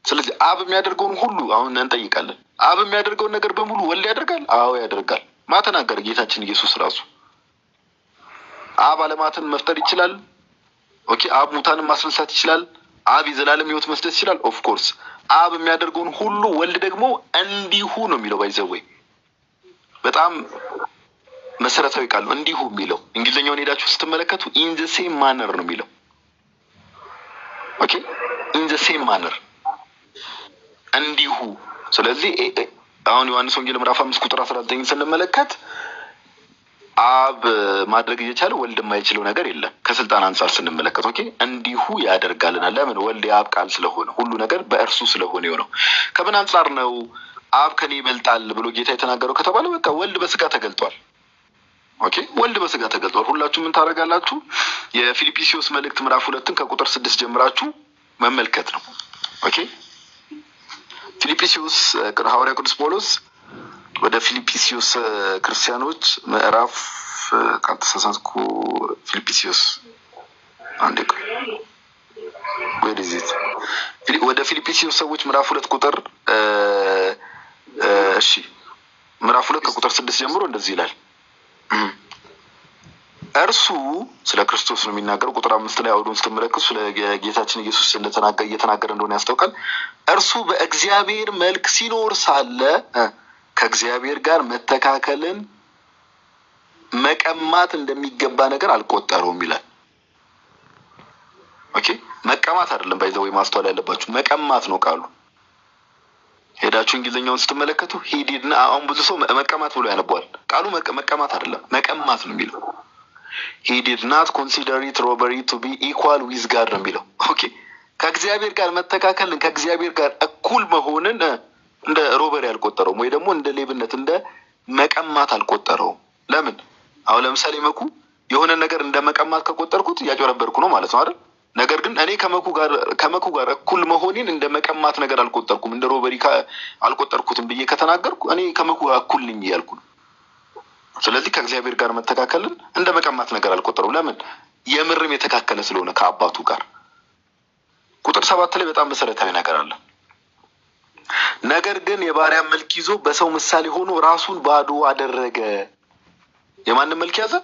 ስለዚህ አብ የሚያደርገውን ሁሉ አሁን እንጠይቃለን። አብ የሚያደርገውን ነገር በሙሉ ወልድ ያደርጋል? አዎ ያደርጋል። ማተናገር ጌታችን ኢየሱስ ራሱ አብ ዓለማትን መፍጠር ይችላል። ኦኬ አብ ሙታንን ማስነሳት ይችላል። አብ የዘላለም ሕይወት መስጠት ይችላል። ኦፍ ኮርስ አብ የሚያደርገውን ሁሉ ወልድ ደግሞ እንዲሁ ነው የሚለው። ባይዘወይ በጣም መሰረታዊ ቃል ነው እንዲሁ የሚለው። እንግሊዝኛውን ሄዳችሁ ስትመለከቱ ኢን ዘ ሴም ማነር ነው የሚለው። ኦኬ ኢን ዘ ሴም ማነር እንዲሁ። ስለዚህ አሁን ዮሐንስ ወንጌል ምዕራፍ 5 ቁጥር 19 ስንመለከት አብ ማድረግ እየቻለ ወልድ የማይችለው ነገር የለም ከስልጣን አንጻር ስንመለከት። ኦኬ እንዲሁ ያደርጋልና ለምን? ወልድ የአብ ቃል ስለሆነ ሁሉ ነገር በእርሱ ስለሆነ የሆነው። ከምን አንጻር ነው አብ ከኔ ይበልጣል ብሎ ጌታ የተናገረው ከተባለ በቃ ወልድ በስጋ ተገልጧል። ኦኬ ወልድ በስጋ ተገልጧል። ሁላችሁ ምን ታደርጋላችሁ? የፊልጵስዩስ መልእክት ምዕራፍ 2 ከቁጥር 6 ጀምራችሁ መመልከት ነው። ኦኬ ፊልጵስዩስ ሐዋርያው ቅዱስ ጳውሎስ ወደ ፊልጵስዩስ ክርስቲያኖች ምዕራፍ ካልተሳሳትኩ ፊልጵስዩስ አንዴ ወደ ፊልጵስዩስ ሰዎች ምዕራፍ 2 ቁጥር እሺ ምዕራፍ 2 ከቁጥር 6 ጀምሮ እንደዚህ ይላል። እርሱ ስለ ክርስቶስ ነው የሚናገረው። ቁጥር 5 ላይ አውዱን ስትመለከቱ ስለ ጌታችን ኢየሱስ እየተናገረ እንደሆነ ያስታውቃል። እርሱ በእግዚአብሔር መልክ ሲኖር ሳለ ከእግዚአብሔር ጋር መተካከልን መቀማት እንደሚገባ ነገር አልቆጠረውም ይላል። ኦኬ መቀማት አይደለም ባይዘው ማስተዋል ያለባችሁ መቀማት ነው ቃሉ። ሄዳችሁ እንግሊዝኛውን ስትመለከቱ ሂዲድና አሁን ብዙ ሰው መቀማት ብሎ ያነባዋል። ቃሉ መቀማት አይደለም መቀማት ነው የሚለው። he did not consider it robbery to be equal with God ነው የሚለው። ኦኬ ከእግዚአብሔር ጋር መተካከልን ከእግዚአብሔር ጋር እኩል መሆንን እንደ ሮበሪ አልቆጠረውም ወይ ደግሞ እንደ ሌብነት እንደ መቀማት አልቆጠረውም። ለምን? አሁን ለምሳሌ መኩ የሆነ ነገር እንደ መቀማት ከቆጠርኩት እያጭበረበርኩ ነው ማለት ነው አይደል? ነገር ግን እኔ ከመኩ ጋር እኩል መሆኔን እንደ መቀማት ነገር አልቆጠርኩም፣ እንደ ሮበሪ አልቆጠርኩትም ብዬ ከተናገርኩ እኔ ከመኩ ጋር እኩል ነኝ እያልኩ ነው። ስለዚህ ከእግዚአብሔር ጋር መተካከልን እንደ መቀማት ነገር አልቆጠሩም። ለምን? የምርም የተካከለ ስለሆነ ከአባቱ ጋር። ቁጥር 7 ላይ በጣም መሰረታዊ ነገር አለ። ነገር ግን የባሪያ መልክ ይዞ በሰው ምሳሌ ሆኖ ራሱን ባዶ አደረገ። የማንም መልክ ያዘ?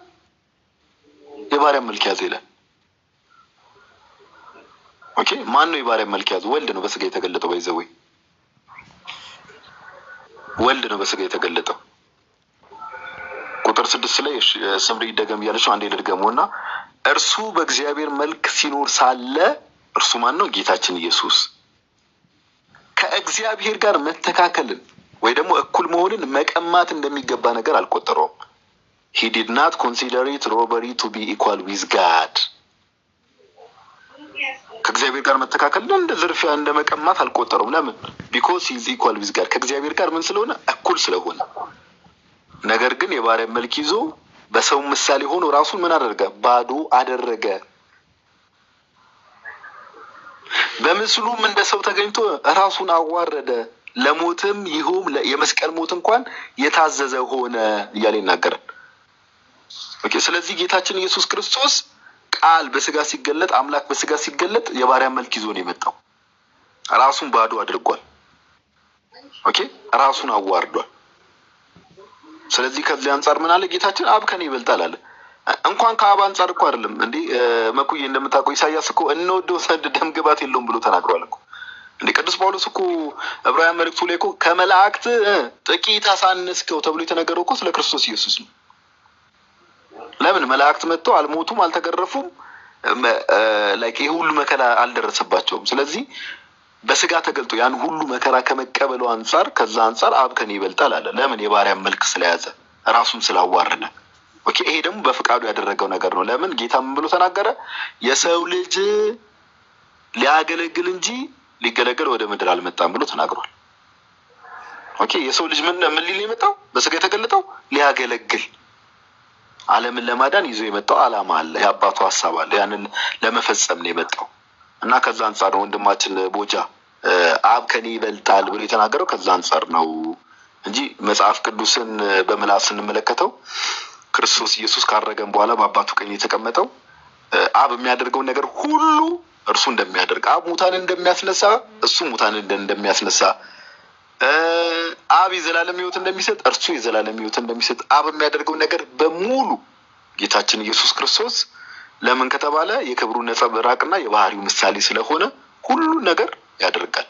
የባሪያ መልክ ያዘ ይላል። ኦኬ፣ ማን ነው የባሪያ መልክ ያዘ? ወልድ ነው በስጋ የተገለጠው። ባይዘወይ ወልድ ነው በስጋ የተገለጠው። ቁጥር 6 ላይ ስምሪ ይደገም እያለች አንዴ ልድገመውና እርሱ በእግዚአብሔር መልክ ሲኖር ሳለ እርሱ ማን ነው? ጌታችን ኢየሱስ ከእግዚአብሔር ጋር መተካከልን ወይ ደግሞ እኩል መሆንን መቀማት እንደሚገባ ነገር አልቆጠረውም። he did not consider it robbery to be equal with God። ከእግዚአብሔር ጋር መተካከልን እንደ ዝርፊያ እንደ መቀማት አልቆጠረውም። ለምን? because he is equal with God። ከእግዚአብሔር ጋር ምን ስለሆነ? እኩል ስለሆነ። ነገር ግን የባሪያ መልክ ይዞ በሰው ምሳሌ ሆኖ ራሱን ምን አደረገ? ባዶ አደረገ። በምስሉም እንደ ሰው ተገኝቶ ራሱን አዋረደ፣ ለሞትም ይሁን የመስቀል ሞት እንኳን የታዘዘ ሆነ እያለ ይናገራል። ኦኬ፣ ስለዚህ ጌታችን ኢየሱስ ክርስቶስ ቃል በስጋ ሲገለጥ፣ አምላክ በስጋ ሲገለጥ የባሪያ መልክ ይዞ ነው የመጣው። ራሱን ባዶ አድርጓል። ኦኬ፣ ራሱን አዋርዷል። ስለዚህ ከዚህ አንጻር ምን አለ ጌታችን? አብ ከኔ ይበልጣል አለ። እንኳን ከአብ አንጻር እኮ አይደለም እንዴ መኩዬ፣ እንደምታውቀው ኢሳያስ እኮ እንወደው ዘንድ ደም ግባት የለውም ብሎ ተናግሯል እኮ እንዴ። ቅዱስ ጳውሎስ እኮ ዕብራውያን መልእክቱ ላይ እኮ ከመላእክት ጥቂት አሳነስከው ተብሎ የተነገረው እኮ ስለ ክርስቶስ ኢየሱስ ነው። ለምን? መላእክት መጥተው አልሞቱም፣ አልተገረፉም፣ ላይክ ይሄ ሁሉ መከራ አልደረሰባቸውም። ስለዚህ በስጋ ተገልጦ ያን ሁሉ መከራ ከመቀበሉ አንጻር ከዛ አንጻር አብ ከኔ ይበልጣል አለ። ለምን? የባሪያ መልክ ስለያዘ ራሱን ስላዋረደ። ኦኬ፣ ይሄ ደግሞ በፍቃዱ ያደረገው ነገር ነው። ለምን? ጌታ ምን ብሎ ተናገረ? የሰው ልጅ ሊያገለግል እንጂ ሊገለገል ወደ ምድር አልመጣም ብሎ ተናግሯል። ኦኬ፣ የሰው ልጅ ምን ሊል የመጣው? በስጋ የተገለጠው ሊያገለግል፣ ዓለምን ለማዳን ይዞ የመጣው ዓላማ አለ፣ የአባቱ ሀሳብ አለ። ያንን ለመፈጸም ነው የመጣው እና ከዛ አንጻር ነው ወንድማችን ቦጃ አብ ከኔ ይበልጣል ብሎ የተናገረው ከዛ አንጻር ነው እንጂ መጽሐፍ ቅዱስን በምላስ ስንመለከተው ክርስቶስ ኢየሱስ ካረገን በኋላ በአባቱ ቀኝ የተቀመጠው አብ የሚያደርገውን ነገር ሁሉ እርሱ እንደሚያደርግ፣ አብ ሙታን እንደሚያስነሳ እሱ ሙታን እንደሚያስነሳ፣ አብ የዘላለም ሕይወት እንደሚሰጥ እርሱ የዘላለም ሕይወት እንደሚሰጥ፣ አብ የሚያደርገውን ነገር በሙሉ ጌታችን ኢየሱስ ክርስቶስ ለምን ከተባለ የክብሩ ነጸብራቅና የባህሪው ምሳሌ ስለሆነ ሁሉ ነገር ያደርጋል።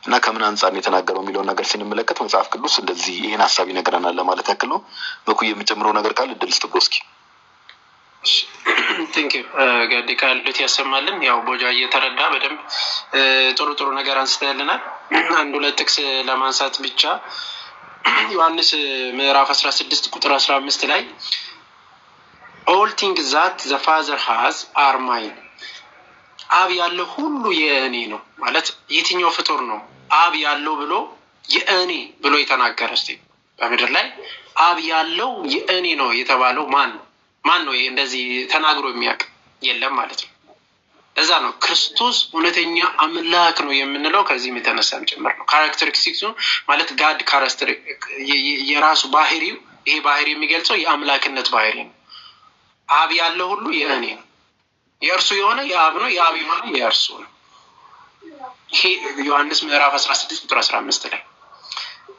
እና ከምን አንጻር ነው የተናገረው የሚለውን ነገር ስንመለከት መጽሐፍ ቅዱስ እንደዚህ ይሄን ሀሳብ ይነግረናል ለማለት ያክል ነው። በኩል የምጨምረው ነገር ካለ እድል ስጥ ብሮስኪ። ቴንኪው ጋዲ ካሉት ያሰማልን። ያው ቦጃ እየተረዳ በደንብ ጥሩ ነገር አንስተልናል። አንድ ሁለት ጥቅስ ለማንሳት ብቻ ዮሐንስ ምዕራፍ 16 ቁጥር 15 ላይ all things that the father has are mine። አብ ያለው ሁሉ የእኔ ነው ማለት የትኛው ፍጡር ነው አብ ያለው ብሎ የእኔ ብሎ የተናገረ? እስቲ በምድር ላይ አብ ያለው የእኔ ነው የተባለው ማን ነው? እንደዚህ ተናግሮ የሚያውቅ የለም ማለት ነው። እዛ ነው ክርስቶስ እውነተኛ አምላክ ነው የምንለው። ከዚህም የተነሳም ጭምር ነው ካራክተሪስቲክሱ ማለት ጋድ ካራክተሪስቲክ የራሱ ባህሪው፣ ይሄ ባህሪ የሚገልጸው የአምላክነት ባህሪ ነው። አብ ያለው ሁሉ የእኔ ነው፣ የእርሱ የሆነ የአብ ነው፣ የአብ የሆነ የእርሱ ነው። ይሄ ዮሐንስ ምዕራፍ 16 ቁጥር 15 ላይ።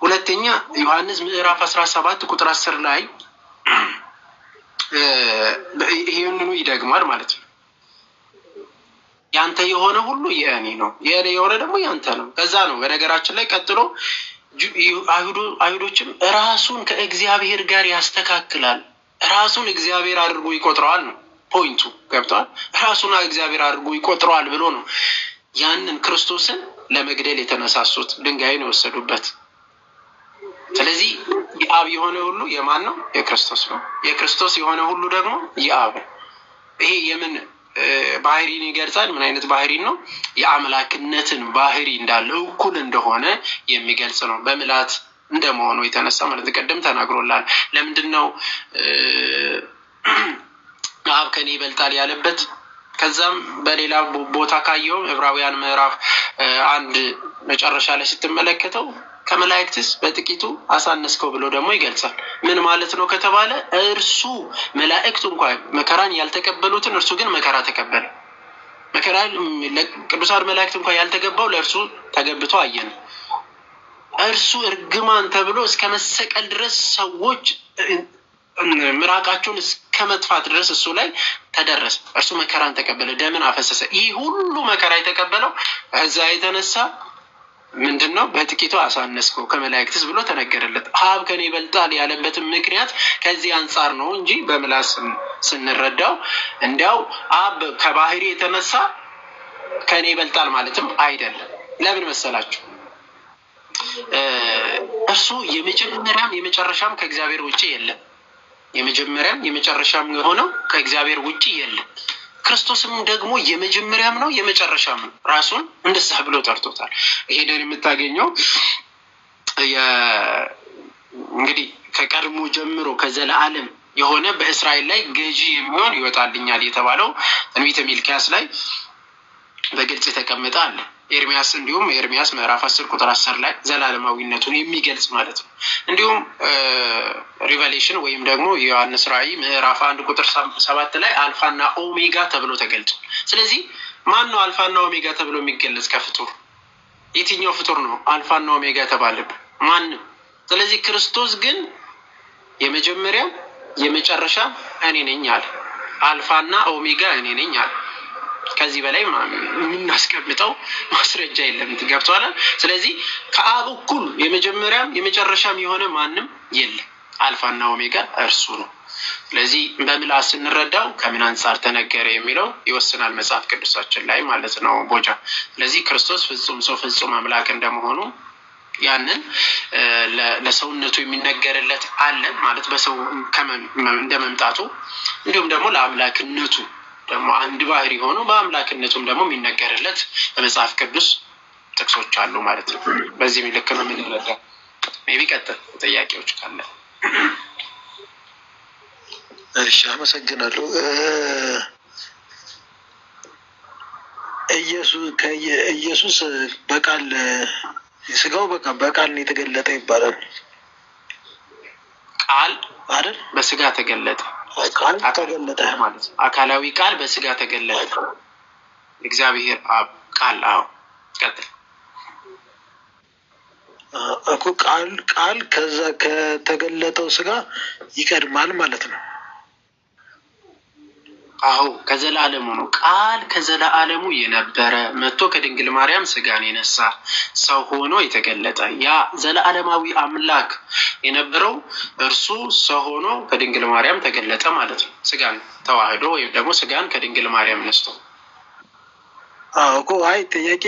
ሁለተኛ ዮሐንስ ምዕራፍ 17 ቁጥር 10 ላይ ይሄንኑ ይደግማል ማለት ነው። ያንተ የሆነ ሁሉ የእኔ ነው፣ የእኔ የሆነ ደግሞ ያንተ ነው። ከዛ ነው በነገራችን ላይ ቀጥሎ አይሁዶችም ራሱን ከእግዚአብሔር ጋር ያስተካክላል፣ ራሱን እግዚአብሔር አድርጎ ይቆጥረዋል ነው ፖይንቱ። ገብቷል? ራሱን እግዚአብሔር አድርጎ ይቆጥረዋል ብሎ ነው ያንን ክርስቶስን ለመግደል የተነሳሱት ድንጋይን የወሰዱበት። ስለዚህ የአብ የሆነ ሁሉ የማን ነው? የክርስቶስ ነው። የክርስቶስ የሆነ ሁሉ ደግሞ የአብ ነው። ይሄ የምን ባህሪን ይገልጻል? ምን አይነት ባህሪ ነው? የአምላክነትን ባህሪ እንዳለው እኩል እንደሆነ የሚገልጽ ነው። በምላት እንደመሆኑ የተነሳ ማለት ቀደም ተናግሮላል። ለምንድን ነው አብ ከኔ ይበልጣል ያለበት? ከዛም በሌላ ቦታ ካየው ዕብራውያን ምዕራፍ 1 መጨረሻ ላይ ስትመለከተው ከመላእክትስ በጥቂቱ አሳነስከው ብሎ ደግሞ ይገልጻል። ምን ማለት ነው ከተባለ እርሱ መላእክቱ እንኳን መከራን ያልተቀበሉትን እርሱ ግን መከራ ተቀበለ። መከራ ቅዱሳን መላእክት እንኳን ያልተገባው ለእርሱ ተገብቶ አየን። እርሱ እርግማን ተብሎ እስከ መሰቀል ድረስ ሰዎች ምራቃቸውን እስከ መጥፋት ድረስ እሱ ላይ ተደረሰ። እርሱ መከራን ተቀበለ፣ ደምን አፈሰሰ። ይህ ሁሉ መከራ የተቀበለው እዛ የተነሳ ምንድነው? በጥቂቱ አሳነስከው ከመላእክትስ ብሎ ተነገረለት። አብ ከኔ ይበልጣል ያለበትን ምክንያት ከዚህ አንጻር ነው እንጂ በምላስ ስንረዳው እንዲያው አብ ከባህሪ የተነሳ ከኔ ይበልጣል ማለትም አይደለም። ለምን መሰላችሁ? እርሱ የመጀመሪያም የመጨረሻም ከእግዚአብሔር ውጪ የለም። የመጀመሪያም የመጨረሻም የሆነው ከእግዚአብሔር ውጪ የለም። ክርስቶስም ደግሞ የመጀመሪያም ነው የመጨረሻም ነው። ራሱን እንደዛ ብሎ ጠርቶታል። ይሄንን የምታገኘው እንግዲህ ከቀድሞ ጀምሮ ከዘላለም የሆነ በእስራኤል ላይ ገዢ የሚሆን ይወጣልኛል የተባለው ትንቢተ ሚልክያስ ላይ በግልጽ የተቀመጠ አለ። ኤርሚያስ እንዲሁም ኤርሚያስ ምዕራፍ 10 ቁጥር 10 ላይ ዘላለማዊነቱን የሚገልጽ ማለት ነው። እንዲሁም ሪቨሌሽን ወይም ደግሞ የዮሐንስ ራእይ ምዕራፍ 1 ቁጥር 7 ላይ አልፋና ኦሜጋ ተብሎ ተገልጿል። ስለዚህ ማን ነው አልፋና ኦሜጋ ተብሎ የሚገለጽ ከፍጡር? የትኛው ፍጡር ነው አልፋና ኦሜጋ ተባለበት? ማንም። ስለዚህ ክርስቶስ ግን የመጀመሪያ የመጨረሻ እኔ ነኝ አለ። አልፋና ኦሜጋ እኔ ነኝ አለ። ከዚህ በላይ የምናስቀምጠው ማስረጃ የለም። ገብቷል? ስለዚህ ከአብ እኩል የመጀመሪያም የመጨረሻም የሆነ ማንም የለም። አልፋና ኦሜጋ እርሱ ነው። ስለዚህ በምላስ ስንረዳው ከምን አንጻር ተነገረ የሚለው ይወስናል መጽሐፍ ቅዱሳችን ላይ ማለት ነው ቦጃ። ስለዚህ ክርስቶስ ፍጹም ሰው ፍጹም አምላክ እንደመሆኑ ያንን ለሰውነቱ የሚነገርለት አለ ማለት በሰው እንደመምጣቱ፣ እንዲሁም ደግሞ ለአምላክነቱ ደግሞ አንድ ባህሪ ሆኖ በአምላክነቱም ደግሞ የሚነገርለት በመጽሐፍ ቅዱስ ጥቅሶች አሉ ማለት ነው። በዚህ ልክ ነው የምንረዳው። ሜቢ ቀጥል ጥያቄዎች ካለ። እሺ፣ አመሰግናለሁ። ኢየሱስ በቃል ስጋው በቃል ነው የተገለጠ ይባላል። ቃል አይደል? በስጋ ተገለጠ። ቃል ተገለጠ ማለት ነው። አካላዊ ቃል በስጋ ተገለጠ። እግዚአብሔር አብ ቃል። አዎ ቀጥል እኮ ቃል ከዛ ከተገለጠው ስጋ ይቀድማል ማለት ነው። አዎ ከዘላለሙ ነው። ቃል ከዘላለሙ የነበረ መጥቶ ከድንግል ማርያም ስጋን የነሳ ሰው ሆኖ የተገለጠ ያ ዘላለማዊ አምላክ የነበረው እርሱ ሰው ሆኖ ከድንግል ማርያም ተገለጠ ማለት ነው። ስጋን ተዋህዶ ወይም ደግሞ ስጋን ከድንግል ማርያም ነስቶ። እኮ አይ ጥያቄ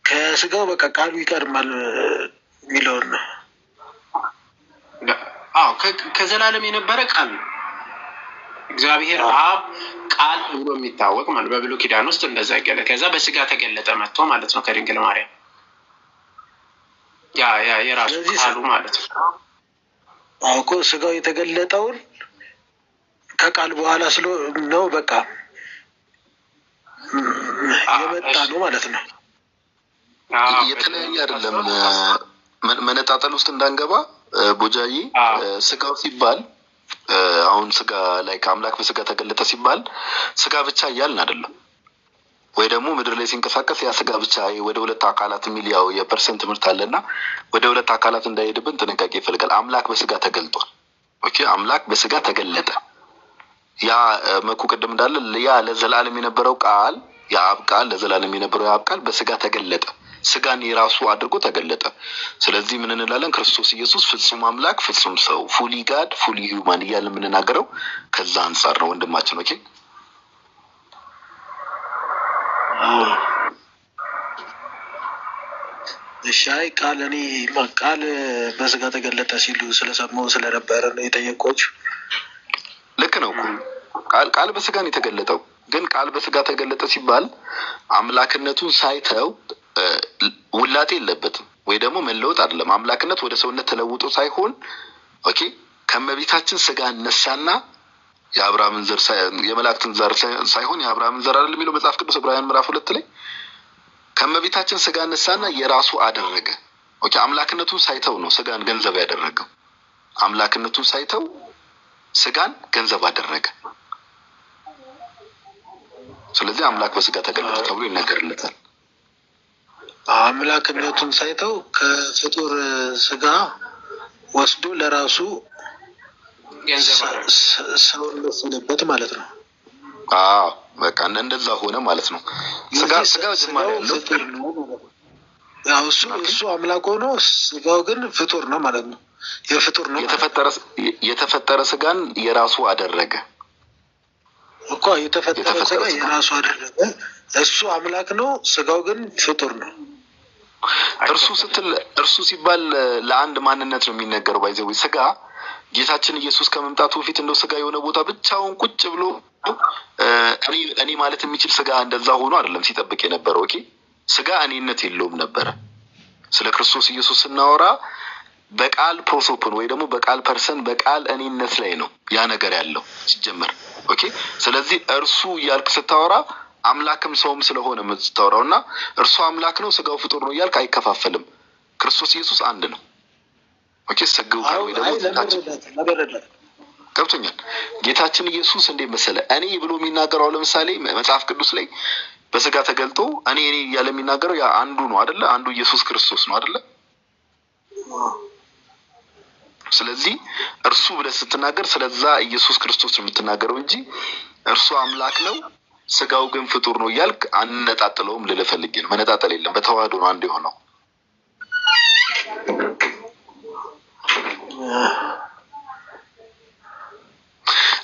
ከስጋው በቃ ቃሉ ይቀድማል የሚለውን ነው። አዎ ከዘላለም የነበረ ቃል ነው። እግዚአብሔር አብ ቃል ብሎ የሚታወቅ ማለት በብሉይ ኪዳን ውስጥ እንደዛ ይገለጥ። ከዛ በስጋ ተገለጠ መጥቶ ማለት ነው ከድንግል ማርያም ያ የራሱ ቃሉ ማለት ነው። እኮ ስጋው የተገለጠውን ከቃል በኋላ ነው በቃ የመጣ ነው ማለት ነው። የተለያየ አይደለም። መነጣጠል ውስጥ እንዳንገባ ቦጃዬ፣ ስጋው ሲባል አሁን ስጋ ላይ ከአምላክ በስጋ ተገለጠ ሲባል ስጋ ብቻ እያልን አይደለም። ወይ ደግሞ ምድር ላይ ሲንቀሳቀስ ያ ስጋ ብቻ ወደ ሁለት አካላት የሚል ያው የፐርሰንት ትምህርት አለና ወደ ሁለት አካላት እንዳይሄድብን ጥንቃቄ ይፈልጋል። አምላክ በስጋ ተገልጧል። ኦኬ፣ አምላክ በስጋ ተገለጠ። ያ መኩ ቅድም እንዳለ ያ ለዘላለም የነበረው ቃል የአብ ቃል ለዘላለም የነበረው የአብ ቃል በስጋ ተገለጠ። ስጋን የራሱ አድርጎ ተገለጠ። ስለዚህ ምን እንላለን? ክርስቶስ ኢየሱስ ፍጹም አምላክ ፍጹም ሰው፣ ፉሊ ጋድ ፉሊ ሂውማን እያልን የምንናገረው ከዛ አንጻር ነው ወንድማችን። ኦኬ እሻይ እኔ ቃል በስጋ ተገለጠ ሲሉ ስለሰማሁ ስለነበረ ነው የጠየቅኩት። ልክ ነው። ቃል በስጋ ነው የተገለጠው። ግን ቃል በስጋ ተገለጠ ሲባል አምላክነቱን ሳይተው ውላጤ የለበትም ወይ ደግሞ መለወጥ አይደለም። አምላክነት ወደ ሰውነት ተለውጦ ሳይሆን ኦኬ ከመቤታችን ስጋ ነሳና የአብርሃምን ዘር የመላእክትን ዘር ሳይሆን የአብርሃምን ዘር አይደል የሚለው መጽሐፍ ቅዱስ ዕብራውያን ምዕራፍ 2 ላይ ከመቤታችን ስጋ ነሳና የራሱ አደረገ። ኦኬ አምላክነቱን ሳይተው ነው ስጋን ገንዘብ ያደረገው። አምላክነቱን ሳይተው ስጋን ገንዘብ አደረገ። ስለዚህ አምላክ በስጋ ተገለጠ ተብሎ ይነገርለታል። አምላክነቱን ሳይተው ከፍጡር ስጋ ወስዶ ለራሱ ሰውን ወሰደበት ማለት ነው። አዎ በቃ እንደዛ ሆነ ማለት ነው። ስጋ ጅማሬ ያለው ያው እሱ አምላክ ሆኖ ስጋው ግን ፍጡር ነው ማለት ነው። የፍጡር ነው የተፈጠረ ስጋን የራሱ አደረገ እኮ የተፈጠረ ስጋ የራሱ አደረገ። እሱ አምላክ ነው፣ ስጋው ግን ፍጡር ነው። እርሱ ሲባል ለአንድ ማንነት ነው የሚነገረው። ባይዘው ስጋ ጌታችን ኢየሱስ ከመምጣቱ በፊት እንደው ስጋ የሆነ ቦታ ብቻውን ቁጭ ብሎ እኔ ማለት የሚችል ስጋ እንደዛ ሆኖ አይደለም ሲጠብቅ የነበረው። ኦኬ ስጋ እኔነት የለውም ነበረ። ስለ ክርስቶስ ኢየሱስ ስናወራ በቃል ፕሮሶፖን ወይ ደግሞ በቃል ፐርሰን በቃል እኔነት ላይ ነው ያ ነገር ያለው ሲጀመር። ኦኬ ስለዚህ እርሱ እያልክ ስታወራ አምላክም ሰውም ስለሆነ የምትታወራውና እርሱ አምላክ ነው ስጋው ፍጡር ነው እያልክ አይከፋፈልም። ክርስቶስ ኢየሱስ አንድ ነው። ኦኬ ሰግው ወይ ደግሞ ገብቶኛል። ጌታችን ኢየሱስ እንደ መሰለ እኔ ብሎ የሚናገረው ለምሳሌ መጽሐፍ ቅዱስ ላይ በስጋ ተገልጦ እኔ እያለ የሚናገረው ያ አንዱ ነው አይደለ? አንዱ ኢየሱስ ክርስቶስ ነው አይደለ? ስለዚህ እርሱ ብለህ ስትናገር ስለዛ ኢየሱስ ክርስቶስ ነው የምትናገረው እንጂ እርሱ አምላክ ነው ስጋው ግን ፍጡር ነው እያልክ አንነጣጥለውም ልልህ ፈልጌ ነው። መነጣጠል የለም፣ በተዋህዶ ነው አንድ የሆነው።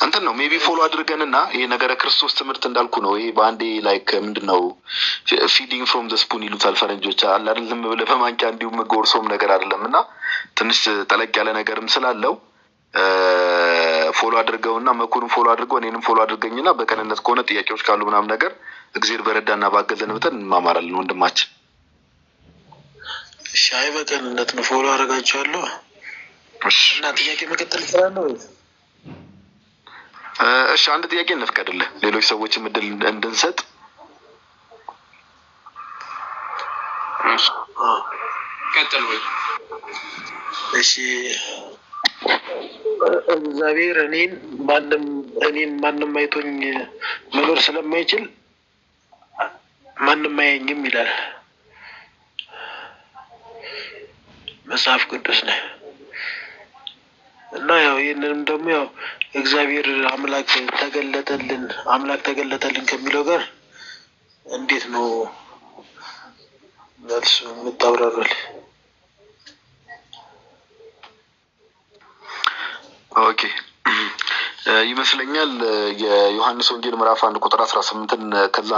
እንትን ነው ሜቢ ፎሎ አድርገንና ይሄ ነገረ ክርስቶስ ትምህርት እንዳልኩ ነው። ይሄ በአንዴ ላይክ ምንድነው ፊዲንግ ፍሮም ዘ ስፑን ይሉታል ፈረንጆች አለ አይደል? ዝም ብለህ በማንኪያ እንዲሁ መጎርሶም ነገር አይደለም እና ትንሽ ጠለቅ ያለ ነገርም ስላለው ፎሎ አድርገውና መኩንም ፎሎ አድርገው እኔንም ፎሎ አድርገኝና በቀንነት ከሆነ ጥያቄዎች ካሉ ምናምን ነገር እግዚአብሔር በረዳና ባገዘን መጠን እንማማራለን ወንድማችን። ሻይ በቀንነት ነው ፎሎ አደርጋቸዋለሁ። እና ጥያቄ መቀጠል ይችላል ነው? እሺ አንድ ጥያቄ እንፍቀድልህ ሌሎች ሰዎችም እድል እንድንሰጥ። ቀጥል ወይ? እሺ እግዚአብሔር እኔን ማንም አይቶኝ መኖር ስለማይችል ማንም አያኝም ይላል መጽሐፍ ቅዱስ ነው። እና ያው ይህንንም ደግሞ ያው እግዚአብሔር አምላክ ተገለጠልን ከሚለው ጋር እንዴት ነው መልሱ የምታብራራል? ኦኬ ይመስለኛል የዮሐንስ ወንጌል ምዕራፍ 1 ቁጥር 18ን ከዛ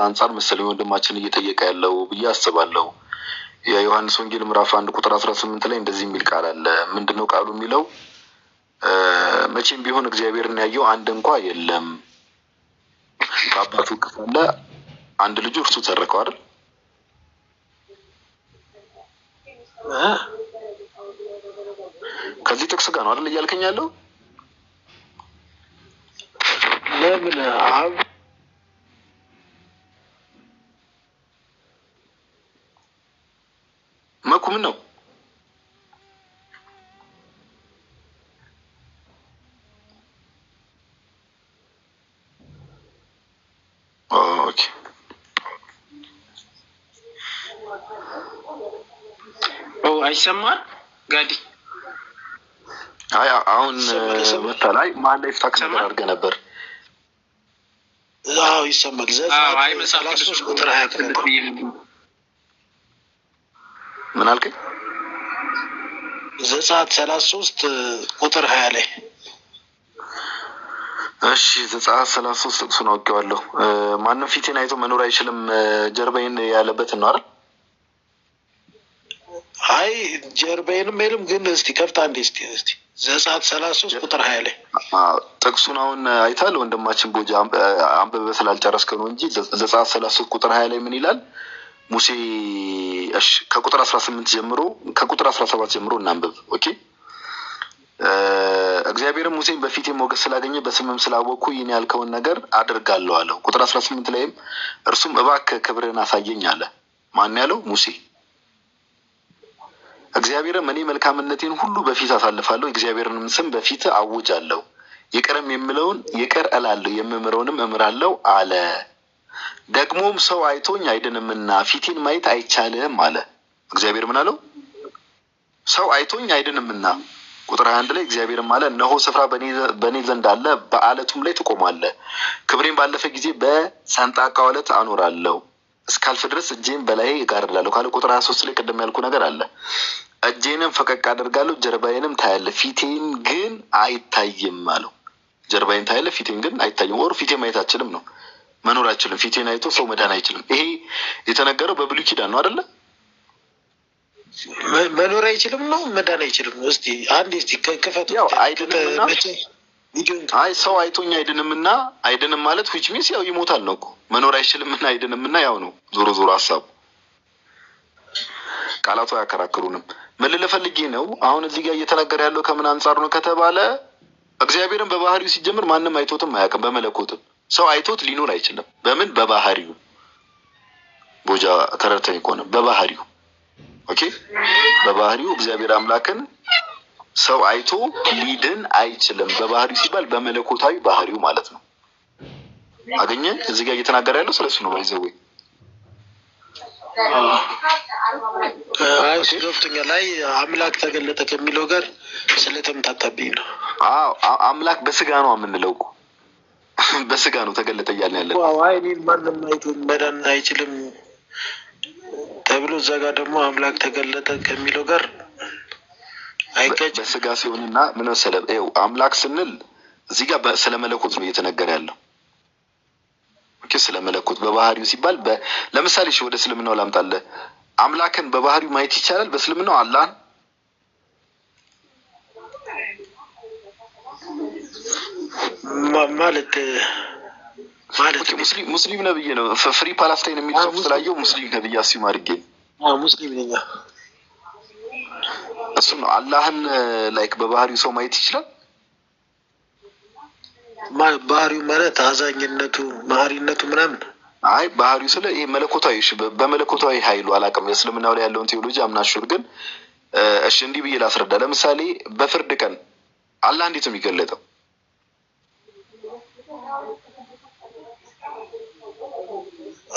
አንጻር መሰለኝ ወንድማችን እየጠየቀ ያለው ብዬ አስባለሁ። የዮሐንስ ወንጌል ምዕራፍ 1 ቁጥር 18 ላይ እንደዚህ የሚል ቃል አለ። ምንድነው ቃሉ የሚለው? መቼም ቢሆን እግዚአብሔርን ያየው አንድ እንኳ የለም፣ ከአባቱ ክፍለ አንድ ልጁ እርሱ ተረከው አይደል? ከዚህ ጥቅስ ጋር ነው አይደል እያልከኝ ያለው? ለምን መኩ ምን ነው? ኦኬ አይሰማል ጋዲ? አይ አሁን መጣላይ ማን ላይ ፍታክ ነገር አድርገህ ነበር? አዎ ይሰማል። አይ መጽሐፍ ቅዱስ ቁጥር 20 ምን አልከኝ? ዘጸአት 33 ቁጥር 20 ላይ። እሺ ዘጸአት 33 ጥቅሱን አውቄዋለሁ። ማንም ፊቴን አይቶ መኖር አይችልም ጀርባዬን ያለበትን ነው አይደል? አይ ጀርባዬንም አይልም፣ ግን እስቲ ከፍታ እንዴ እስቲ ዘጸአት 33 ቁጥር 20 ላይ ጥቅሱን አሁን አይታል ወንድማችን ቦጃ አንብበህ ስላልጨረስከው ነው እንጂ ዘጸአት 33 ቁጥር 20 ላይ ምን ይላል? ሙሴ እሺ ከቁጥር 18 ጀምሮ ከቁጥር 17 ጀምሮ እናንብብ። ኦኬ እግዚአብሔርም ሙሴን በፊቴ ሞገስ ስላገኘ በስምም ስላወቅኩ ይህን ያልከውን ነገር አድርጋለሁ አለው። ቁጥር 18 ላይም እርሱም እባክህ ክብርህን አሳየኝ አለ። ማን ያለው? ሙሴ። እግዚአብሔርም እኔ መልካምነቴን ሁሉ በፊት አሳልፋለሁ፣ እግዚአብሔርንም ስም በፊት አውጃለሁ፣ ይቅርም የምለውን ይቅር እላለሁ፣ የምምረውንም እምራለሁ አለ። ደግሞም ሰው አይቶኝ አይድንምና ፊቴን ማየት አይቻልም አለ። እግዚአብሔር ምን አለው? ሰው አይቶኝ አይድንምና። ቁጥር 21 ላይ እግዚአብሔርም አለ እነሆ ስፍራ በእኔ ዘንድ አለ፣ በአለቱም ላይ ትቆማለህ፣ ክብሬን ባለፈ ጊዜ በሰንጣቃው ዓለት አኖራለሁ፣ እስካልፍ ድረስ እጄን በላይ እጋርዳለሁ ካለ ቁጥር 23 ላይ ቅድም ያልኩ ነገር አለ። እጄንም ፈቀቅ አደርጋለሁ፣ ጀርባዬንም ታያለህ፣ ፊቴን ግን አይታይም አለው። ጀርባዬን ታያለህ፣ ፊቴን ግን አይታይም። ወር ፊቴን ማየት አችልም ነው፣ መኖር አይችልም። ፊቴን አይቶ ሰው መዳን አይችልም። ይሄ የተነገረው በብሉይ ኪዳን ነው አይደለ? መኖር አይችልም ነው፣ መዳን አይችልም። እስቲ አንድ እስቲ ክፈቱ። ያው አይድንምና አይ ሰው አይቶኝ አይድንምና አይድንም ማለት which means ያው ይሞታል ነው እኮ። መኖር አይችልምና አይድንምና ያው ነው። ዞሮ ዞሮ ሀሳቡ ቃላቱ አያከራክሩንም። ምን ልፈልጌ ነው አሁን እዚህ ጋር እየተነገረ ያለው ከምን አንጻር ነው ከተባለ እግዚአብሔርን በባህሪው ሲጀምር ማንም አይቶትም አያውቅም። በመለኮትም ሰው አይቶት ሊኖር አይችልም። በምን? በባህሪው። ቦጃ ተረድተኝ ከሆነ በባህሪው ኦኬ። በባህሪው እግዚአብሔር አምላክን ሰው አይቶ ሊድን አይችልም። በባህሪው ሲባል በመለኮታዊ ባህሪው ማለት ነው። አገኘ እዚህ ጋር እየተናገረ ያለው ስለሱ ነው። ባይዘው ገብቶኛል። ላይ አምላክ ተገለጠ ከሚለው ጋር ስለተምታታብኝ ነው። አምላክ በስጋ ነው የምንለው እኮ በስጋ ነው ተገለጠ እያልን ያለን። አይ እኔ ማንም አይቶ መዳን አይችልም ተብሎ እዛ ጋር ደግሞ አምላክ ተገለጠ ከሚለው ጋር አይቀጭ። በስጋ ሲሆንና ምን መሰለህ ይኸው አምላክ ስንል እዚህ ጋር ስለ መለኮት ነው እየተነገረ ያለው። ኦኬ ስለ መለኮት በባህሪው ሲባል ለምሳሌ እሺ ወደ እስልምናው ላምጣልህ። አምላክን በባህሪው ማየት ይቻላል በእስልምናው አላህን? ማለት ሙስሊም ነብይ ነው። ፍሪ ፓላስታይን የሚጽፍ ስላየው ሙስሊም ነብይ አስዩም አድርጌ ሙስሊም ነኝ። እሱ ነው አላህን ላይክ በባህሪው ሰው ማየት ይችላል። ባህሪው ማለት አዛኝነቱ መሀሪነቱ ምናምን። አይ ባህሪው ስለ ይሄ መለኮታዊ እሺ በመለኮታዊ ኃይሉ አላውቅም የእስልምናው ላይ ያለውን ቴዎሎጂ አምናሹር ግን እሺ እንዲህ ብዬ ላስረዳ። ለምሳሌ በፍርድ ቀን አላህ እንዴት ነው የሚገለጠው?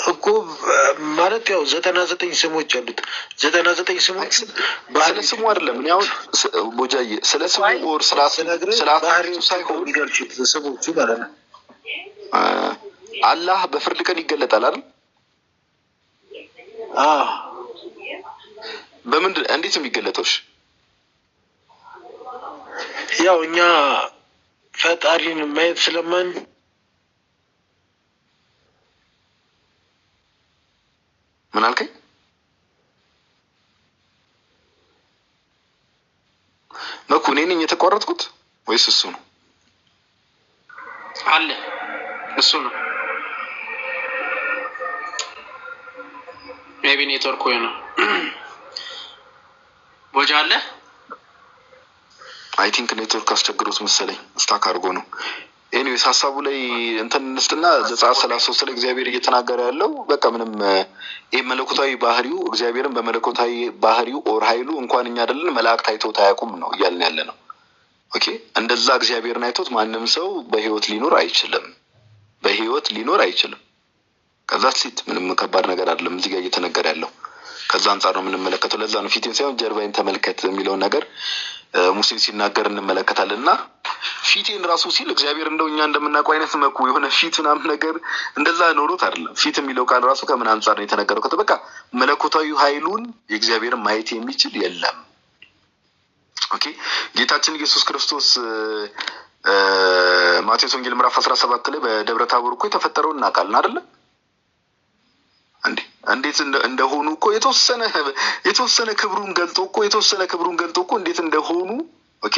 እኮ ማለት ያው 99 ስሞች አሉት። 99 ስሞች ስለ ስሙ አይደለም። እኔ አሁን ቦጃዬ ስለ ስሙ ኦር ስለ ባህሪው ሳይሆን የሚገልጹት ስሞቹ ማለት ነው። አላህ በፍርድ ቀን ይገለጣል አይደል? በምንድን እንዴት ነው የሚገለጠው? ያው እኛ ፈጣሪን ማየት ስለማን ምን አልከኝ? መኩ እኔ ነኝ የተቋረጥኩት ወይስ እሱ ነው? አለ እሱ ነው። ሜቢ ኔትወርክ ወይ ነው። ቦጃ አለ። አይ ቲንክ ኔትወርክ አስቸግሮት መሰለኝ ስታክ አድርጎ ነው። ኤኒዌይስ ሀሳቡ ላይ እንትን እንስትና ዘጸአት 33 ላይ እግዚአብሔር እየተናገረ ያለው በቃ ምንም ይሄ መለኮታዊ ባህሪው እግዚአብሔርን በመለኮታዊ ባህሪው ኦር ኃይሉ እንኳን እኛ አይደለን መላእክት አይተውት አያውቁም ነው እያልን ያለ ነው። ኦኬ እንደዛ እግዚአብሔርን አይቶት ማንም ሰው በህይወት ሊኖር አይችልም። በህይወት ሊኖር አይችልም። ከዛ ሲት ምንም ከባድ ነገር አይደለም እዚህ ጋር እየተነገረ ያለው። ከዛ አንጻር ነው የምንመለከተው። ለዛ ነው ፊቴን ሳይሆን ጀርባዬን ተመልከት የሚለውን ነገር ሙሴን ሲናገር እንመለከታለን። እና ፊቴን ራሱ ሲል እግዚአብሔር እንደው እኛ እንደምናውቀው አይነት መኩ የሆነ ፊት ምናምን ነገር እንደዛ ኖሮት አይደለም። ፊት የሚለው ቃል ራሱ ከምን አንጻር ነው የተነገረው? በቃ መለኮታዊ ኃይሉን የእግዚአብሔርን ማየት የሚችል የለም። ኦኬ ጌታችን ኢየሱስ ክርስቶስ ማቴዎስ ወንጌል ምዕራፍ 17 ላይ በደብረ ታቦር እኮ የተፈጠረውን እናውቃለን አይደለ? እንዴት እንደሆኑ እኮ የተወሰነ ክብሩን ገልጦ እኮ እንዴት እንደሆኑ ኦኬ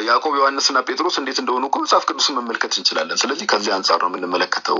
ያዕቆብ ዮሐንስና ጴጥሮስ እንዴት እንደሆኑ እኮ መጽሐፍ ቅዱስን መመልከት እንችላለን። ስለዚህ ከዚህ አንጻር ነው የምንመለከተው።